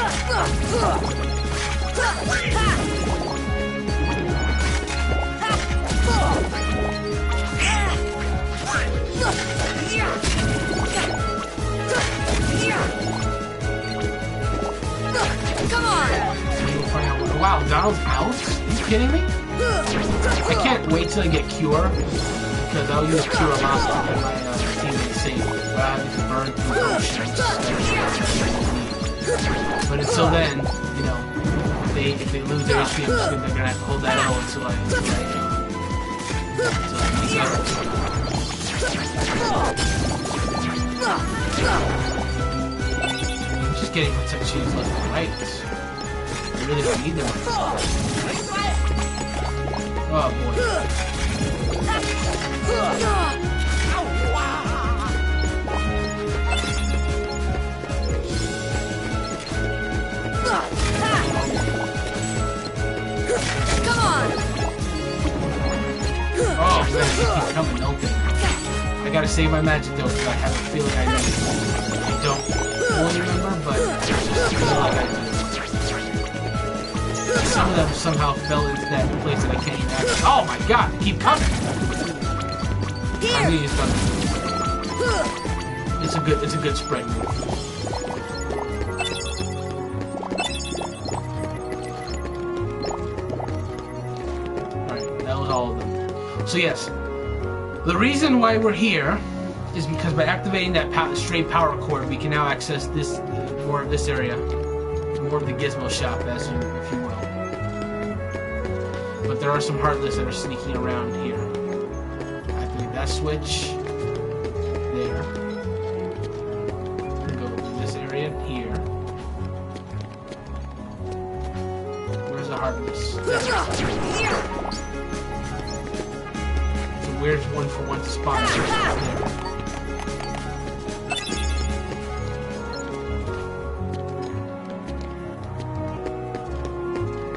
Come on! Wow, Donald's out? Are you kidding me? I can't wait till I get Cure, because I'll use Cure a lot to get my teammates safe, but I have to burn through potions. But until then, you know, if they lose their HP, they're gonna have to hold that L until I I'm just getting protect shields left and right. I really don't need them. Oh boy. Come on! Oh man, they keep coming open. I gotta save my magic though, because I have a feeling I need it. I don't fully remember, but I just feel like I do. Some of them somehow fell into that place that I can't even access. Oh my god, they keep coming! I mean, it's a good spread move. Alright, that was all of them. So yes, the reason why we're here is because by activating that stray power cord, we can now access this more of this area, more of the Gizmo shop, if you will. But there are some Heartless that are sneaking around here. Activate that switch. There. Go to this area here. Where's the Heartless? It's a weird one-for-one to spot. There.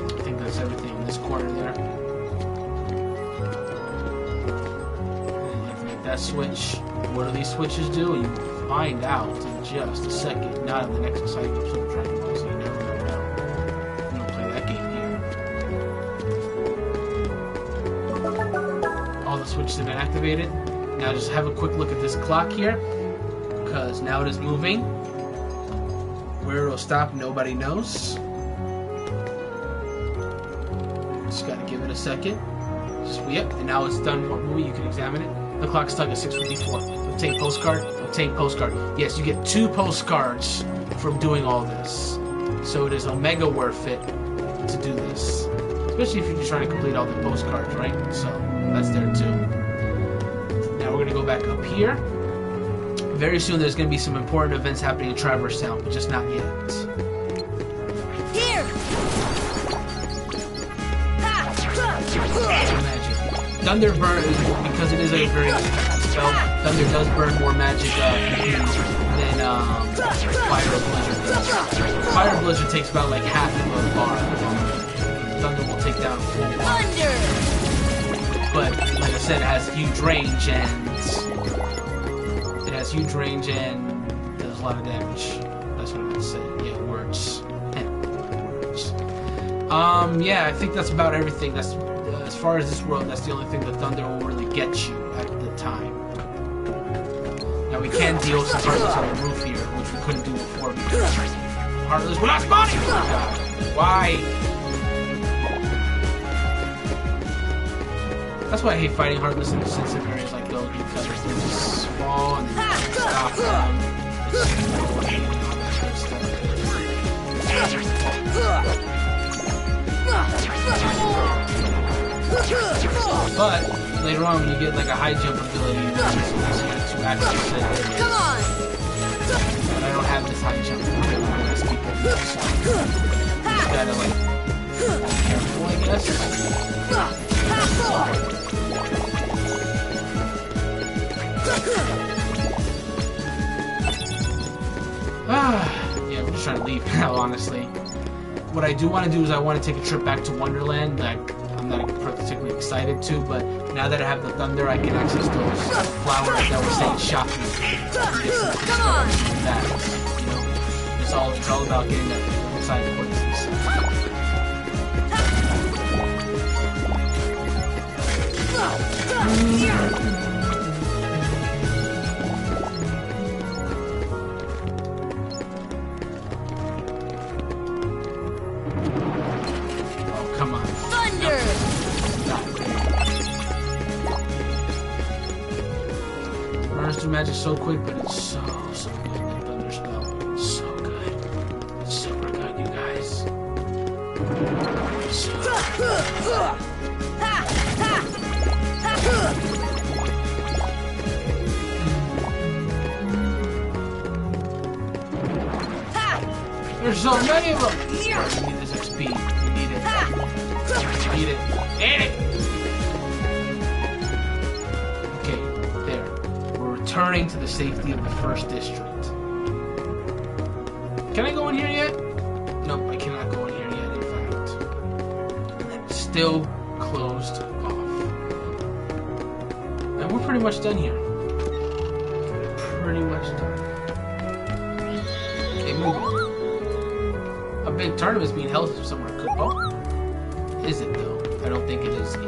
I think that's everything in this corner there. That switch. What do these switches do? You find out in just a second. Not in the next exciting episode of Dragon Ball Z. You never know. We don't play that game here. All the switches have been activated. Now just have a quick look at this clock here, because now it is moving. Where it'll stop, nobody knows. Just gotta give it a second. Yep, and now it's done moving. You can examine it. The clock's stuck at 6:54. Obtain postcard. Obtain postcard. Yes, you get 2 postcards from doing all this. So it is omega worth it to do this. Especially if you're just trying to complete all the postcards, right? So that's there too. Now we're going to go back up here. Very soon there's going to be some important events happening in Traverse Town, but just not yet. Here! Thunder burn, because it is a very spell, Thunder does burn more magic than Fire or Blizzard does. Fire or Blizzard takes about like half of a bar. Thunder will take down a full bar. Thunder! But like I said, it has huge range and does a lot of damage. That's what I meant to say. Yeah, words. Yeah, I think that's about everything. That's as far as this world, that's the only thing that Thunder will really get you at the time. Now we can deal with some Heartless on the roof here, which we couldn't do before because Heartless were not spawning! Oh God. Why? That's why I hate fighting Heartless in sensitive areas like those, because they're just small and then you stop them. But later on, when you get like a high jump ability, you get to access it. Come on! But I don't have this high jump ability. Most people do, so you just gotta like be careful, I guess. Yeah, we're just trying to leave now, honestly. What I do want to do is I want to take a trip back to Wonderland. I'm not particularly excited to, but now that I have the Thunder, I can access those flowers that were saying shop me. Come on! That, you know, it's all about getting that inside places. Come on. Thunder! Burns through magic so quick, but it's so good. That Thunder spell. It's so good. It's super good, you guys. So there's so many of them! We need this XP. We need it. Eat it. Eat it! Okay, there. We're returning to the safety of the first district. Can I go in here yet? Nope, I cannot go in here yet, in fact. It's still closed off. And we're pretty much done here. Pretty much done. Okay, moving. A big tournament's being held somewhere. Oh, is it though? I don't think it is yet.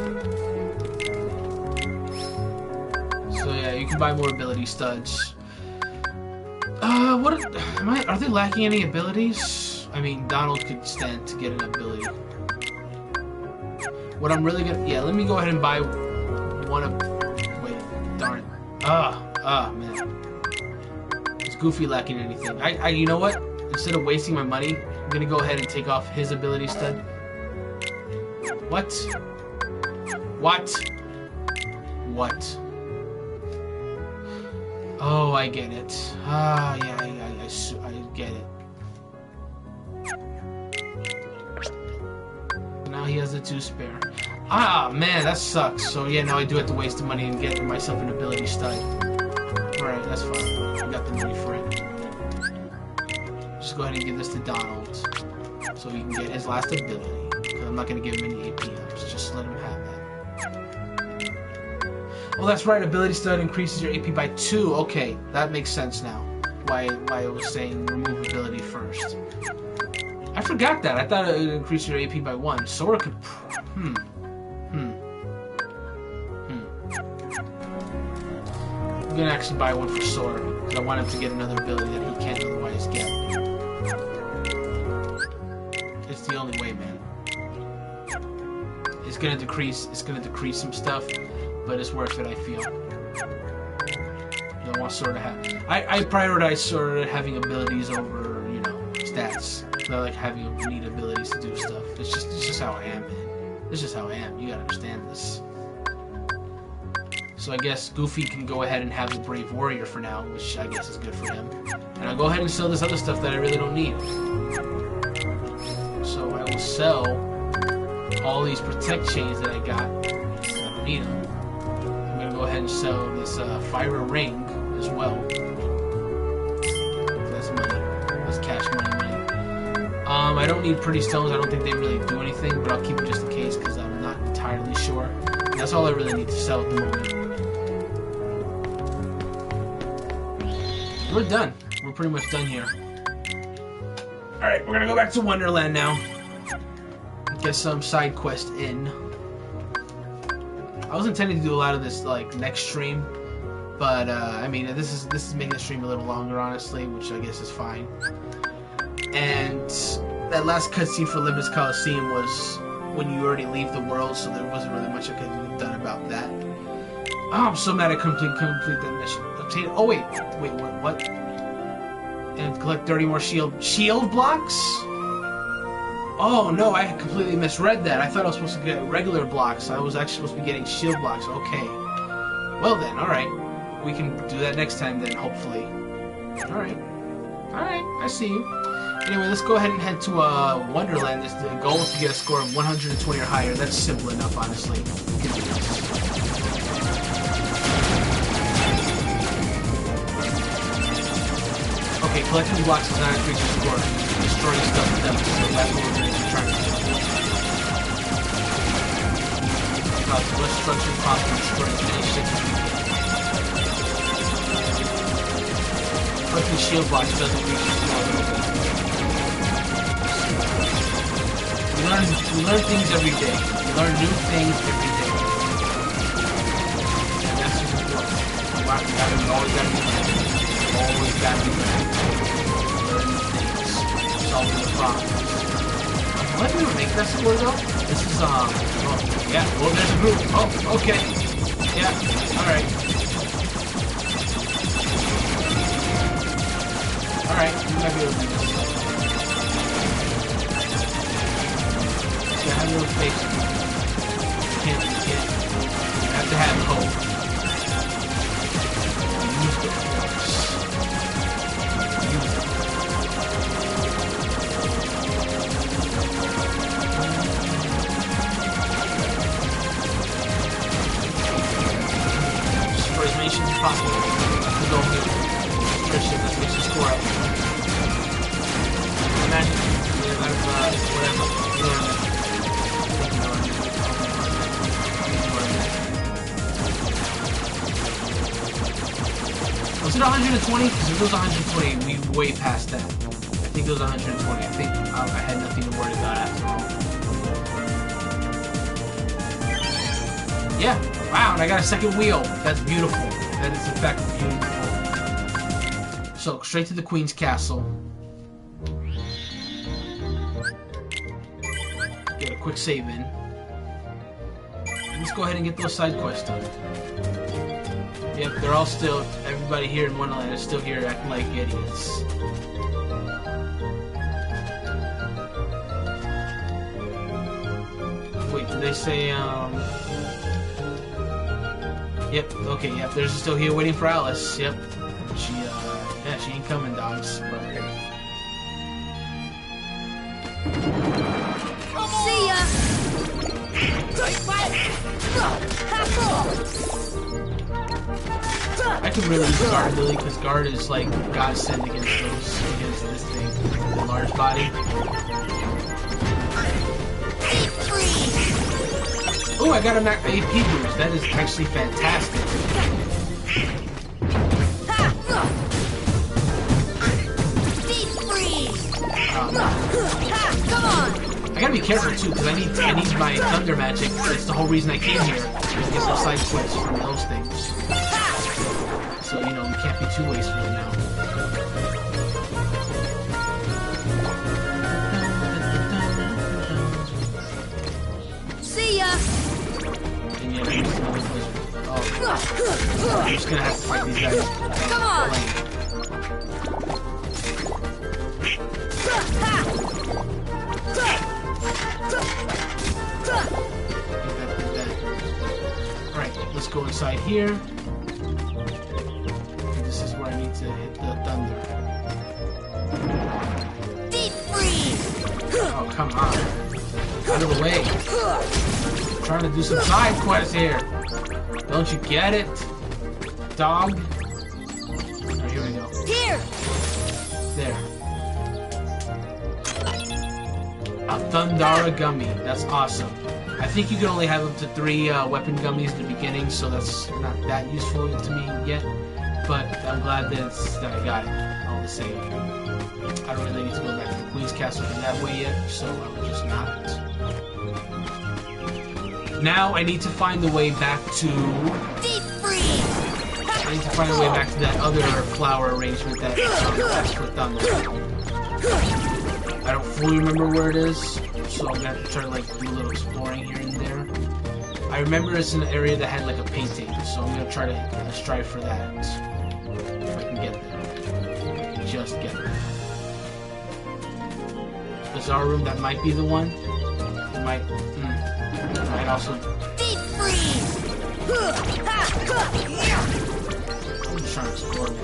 So yeah, you can buy more ability studs. Are they lacking any abilities? I mean, Donald could stand to get an ability. What I'm really gonna, yeah, let me go ahead and buy one of. Wait, darn. Man. Goofy lacking anything. You know what? Instead of wasting my money, I'm gonna go ahead and take off his ability stud. What? What? What? Oh, I get it. Ah, yeah, I get it. Now he has the 2 spare. Ah, man, that sucks. So yeah, now I do have to waste the money and get myself an ability stud. Alright, that's fine. I got the money for it. Just go ahead and give this to Donald, so he can get his last ability. Because I'm not going to give him any AP ups. Just let him have that. Oh, that's right. Ability stud increases your AP by 2. Okay, that makes sense now. Why it was saying remove ability first. I forgot that. I thought it would increase your AP by 1. Sora could... I'm gonna actually buy one for Sora, because I want him to get another ability that he can't otherwise get. It's the only way, man. It's gonna decrease some stuff, but it's worth it, I feel. I want Sora to have... I prioritize Sora having abilities over, you know, stats. I like having neat abilities to do stuff. It's just how I am, man. It's just how I am. You gotta understand this. So I guess Goofy can go ahead and have the Brave Warrior for now, which I guess is good for him. And I'll go ahead and sell this other stuff that I really don't need. So I will sell all these Protect chains that I got. I don't need them. I'm gonna go ahead and sell this Fire Ring as well. That's money. That's cash money. I don't need Pretty Stones. I don't think they really do anything, but I'll keep them just in case because I'm not entirely sure. And that's all I really need to sell at the moment. We're done. We're pretty much done here. Alright, we're gonna go back to Wonderland now. Get some side quest in. I was intending to do a lot of this like next stream, but I mean this is making the stream a little longer, honestly, which I guess is fine. And that last cutscene for Olympus Colosseum was when you already leave the world, so there wasn't really much I could have done about that. Oh, I'm so mad I couldn't complete that mission. Obtain. Oh wait, what? And collect 30 more shield blocks? Oh no, I completely misread that. I thought I was supposed to get regular blocks. I was actually supposed to be getting shield blocks. Okay. Well then, alright. We can do that next time then, hopefully. Alright. Alright, I see you. Anyway, let's go ahead and head to Wonderland. The goal is to get a score of 120 or higher. That's simple enough, honestly. We can do this. Okay, collecting blocks does not increase your score. Destroying stuff does, so that's what we're going to be trying to do. Cause less structure possible destroying any shit. Collecting shield blocks doesn't increase your score a little bit. We learn things every day. We learn new things every day. And that's just important. We always gotta be ready. Always gotta be ready. Learn new things. Solving the problems. Let me make that score though. This is oh yeah, well there's a group. Oh, okay. Yeah, alright. Alright, you might be able to do this. You have no faith. You can't. You have to have hope. Use the force. Use it. Just for as many shit as possible. To go here. First shit, let's get your score up. Imagine. Whatever. You know, was it 120? Because if it was 120, we way past that. I think it was 120. I think I had nothing to worry about after all. Yeah. Wow, and I got a second wheel. That's beautiful. That is in fact beautiful. So, straight to the Queen's Castle. Get a quick save in. Let's go ahead and get those side quests done. Yep, they're all still, everybody here in Wonderland is still here acting like idiots. Wait, did they say, Yep, okay, yep, they're still here waiting for Alice, yep. She, yeah, she ain't coming, dogs. But, See ya! I could really use Guard Lily, because Guard is like godsend against this thing, the large body. Oh, I got an AP boost. That is actually fantastic. Come on! I gotta be careful too, because I need my thunder magic. That's the whole reason I came here. To get some side quests from those things. So, you know, we can't be too wasteful now. See ya! And yeah, I'm just gonna have to fight these guys. Come on! Alright, let's go inside here. This is where I need to hit the thunder. Deep freeze! Oh, come on. Out of the way. I'm trying to do some side quests here. Don't you get it? Dog? Alright, here we go. Here! There. A Thundara gummy. That's awesome. I think you can only have up to 3 weapon gummies at the beginning, so that's not that useful to me yet. But I'm glad that I got it all the same. I don't really need to go back to the Queen's Castle in that way yet, so I will just not. Now I need to find the way back to... Deep freeze! I need to find a way back to that other flower arrangement that that's for thunder. I don't fully remember where it is, so I'm gonna have to try to like do a little exploring here and there. I remember it's an area that had like a painting, so I'm gonna try to strive for that. If I can get there. If I can just get there. Bizarre room, that might be the one. It might. It might also. Deep freeze! I'm just trying to explore, man.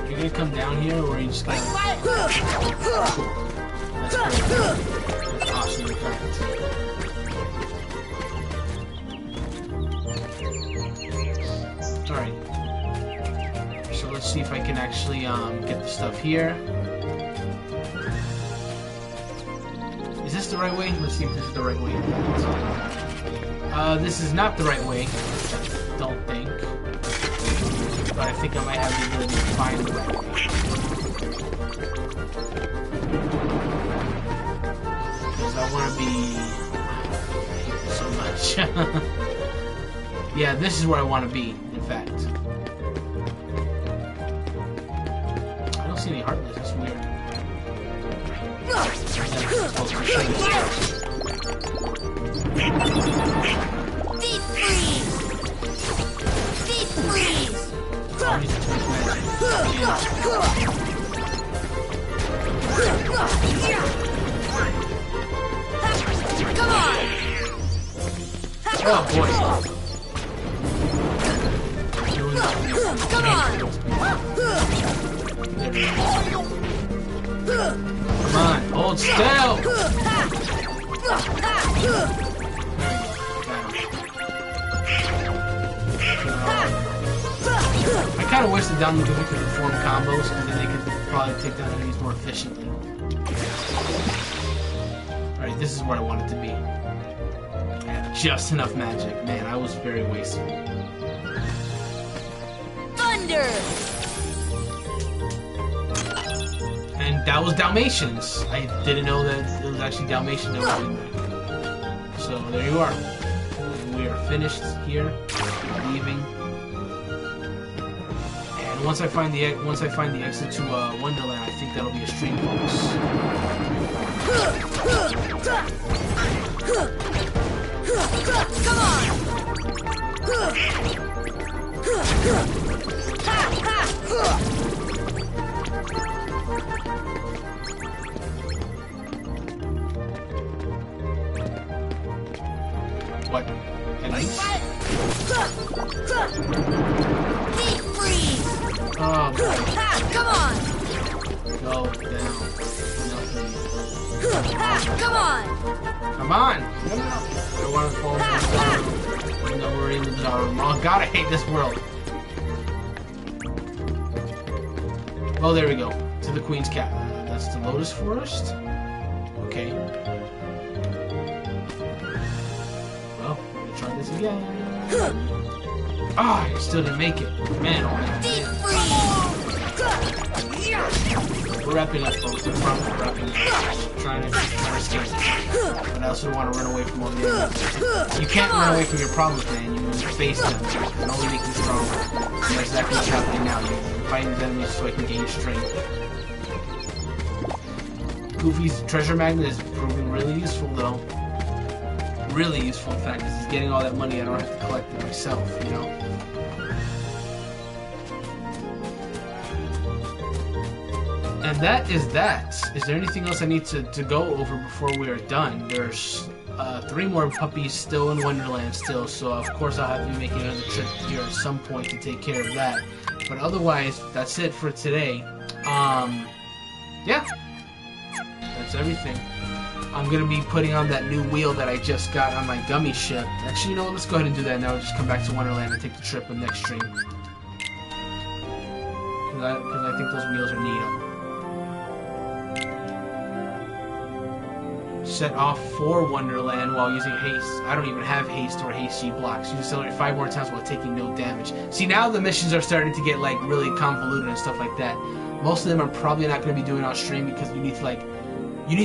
You're gonna come down here, or are you just gonna... Cool. That's great. That's awesome, in fact. Alright. So let's see if I can actually get the stuff here. Is this the right way? Let's see if this is the right way. This is not the right way. I don't think. But I think I might have the ability to find the right way. Because I want to be... I hate this so much. Yeah, this is where I want to be, in fact. I don't see any heartless, that's weird. Deep freeze! Deep freeze! Come on! Oh boy! Come on! Come on, hold still! I kind of wish the down movie could perform combos, and then they could probably take down enemies more efficiently. Alright, this is where I want it to be. I have just enough magic. Man, I was very wasteful. Thunder! And that was Dalmatians. I didn't know that it was actually Dalmatians that were doing that. So there you are. And we are finished here. Leaving. And once I find the exit to Wonderland, I think that'll be a stream bonus. Come on! What? Enemies? Deep freeze! Oh, boy. Come on! Go down. Nothing. Come on! Come on! No. I want to fall into the dark. No, we're in the dark. Oh, God, I hate this world. Oh, there we go. To the Queen's Cap. That's the Lotus Forest? Okay. Well, we're gonna try this again. Ah, I still didn't make it. Man, oh man. Deep freeze! We're wrapping up, folks. I promise we're wrapping up. Trying to escape. But I also want to run away from all the enemies. You can't run away from your problems, man. You face them. And only make them stronger. And that's exactly what's happening now. You're fighting the enemies so I can gain strength. Goofy's treasure magnet is proving really useful, though. Really useful, in fact, because he's getting all that money. I don't have to collect it myself, you know? And that is that. Is there anything else I need to go over before we are done? There's 3 more puppies still in Wonderland still, so of course I'll have to be making another trip here at some point to take care of that. But otherwise, that's it for today. Yeah. That's everything. I'm going to be putting on that new wheel that I just got on my gummy ship. Actually, you know what? Let's go ahead and do that now. I'll just come back to Wonderland and take the trip with next stream. Because I think those wheels are neat. Set off for Wonderland while using haste. I don't even have haste or haste G blocks. Use accelerate 5 more times while taking no damage. See, now the missions are starting to get like really convoluted and stuff like that. Most of them I'm probably not going to be doing on stream because you need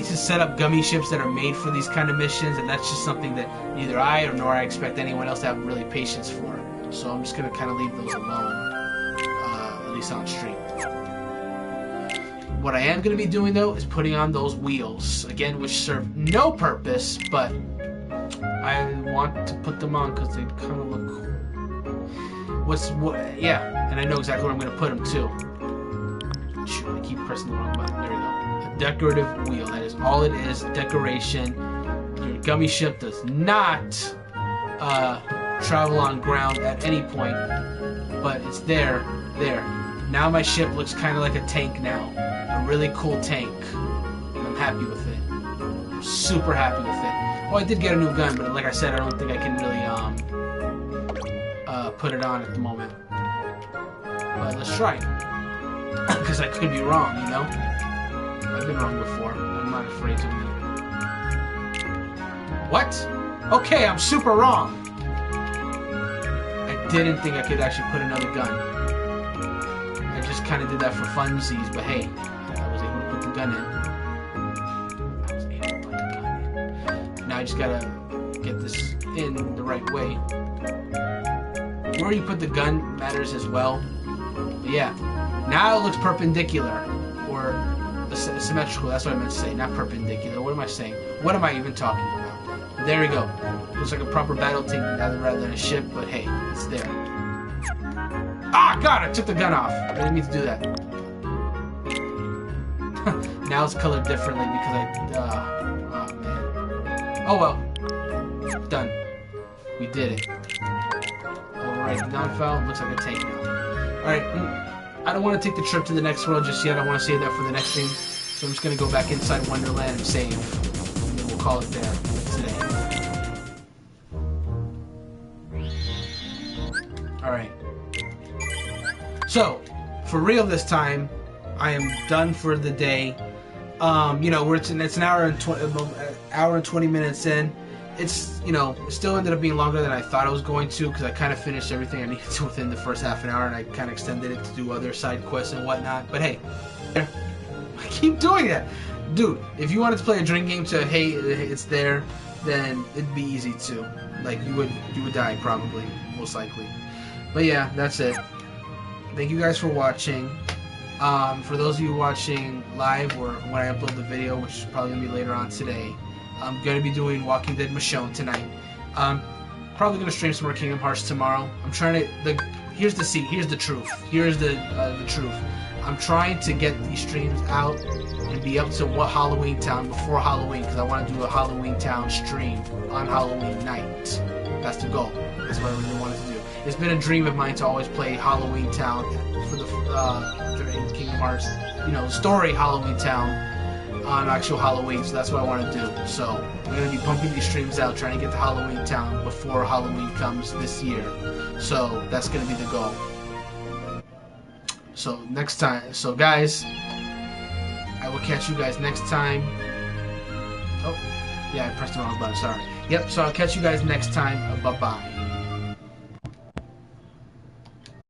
to set up gummy ships that are made for these kind of missions, and that's just something that neither I nor I expect anyone else to have really patience for. So I'm just going to kind of leave those alone, at least on stream. What I am going to be doing, though, is putting on those wheels. Again, which serve no purpose, but I want to put them on because they kind of look cool. Yeah, and I know exactly where I'm going to put them, too. Shoot, I keep pressing the wrong button. There we go. A decorative wheel. That is all it is. Decoration. Your gummy ship does not travel on ground at any point, but it's there. There. Now my ship looks kind of like a tank now. A really cool tank. And I'm happy with it. I'm super happy with it. Well, I did get a new gun, but like I said, I don't think I can really put it on at the moment. But let's try it. Because I could be wrong, you know? I've been wrong before. I'm not afraid to be. What? Okay, I'm super wrong. I didn't think I could actually put another gun. I just kind of did that for funsies, but hey, I was able to put the gun in. Now I just gotta get this in the right way. Where you put the gun matters as well. But yeah, now it looks perpendicular, or symmetrical. That's what I meant to say, not perpendicular. What am I saying? What am I even talking about? There we go. Looks like a proper battle tank rather than a ship, but hey, it's there. Ah, God, I took the gun off. I didn't mean to do that. Now it's colored differently because oh, man. Oh, well. Done. We did it. Alright, the downfall looks like a tank now. Alright, I don't want to take the trip to the next world just yet. I want to save that for the next stream. So I'm just going to go back inside Wonderland and save. And then we'll call it there today. Alright. So, for real this time, I am done for the day. You know, it's an hour and 20 minutes in. It's, you know, it still ended up being longer than I thought it was going to because I kind of finished everything I needed to within the first half an hour, and I kind of extended it to do other side quests and whatnot. But hey, I keep doing that. Dude, if you wanted to play a drink game to, hey, it's there, then it'd be easy too. Like, you would die probably, most likely. But yeah, that's it. Thank you guys for watching. For those of you watching live or when I upload the video, which is probably going to be later on today, I'm going to be doing Walking Dead Michonne tonight. Probably gonna stream some more Kingdom Hearts tomorrow. I'm trying to. Here's the truth. Here's the truth. I'm trying to get these streams out and be up to what Halloween Town before Halloween, because I want to do a Halloween Town stream on Halloween night. That's the goal. That's what I really wanted to do. It's been a dream of mine to always play Halloween Town for the during Kingdom Hearts, story Halloween Town on actual Halloween. So that's what I want to do. So we're gonna be pumping these streams out, trying to get to Halloween Town before Halloween comes this year. So that's gonna be the goal. So next time, so guys, I will catch you guys next time. Oh, yeah, I pressed the wrong button. Sorry. Yep. So I'll catch you guys next time. Bye bye.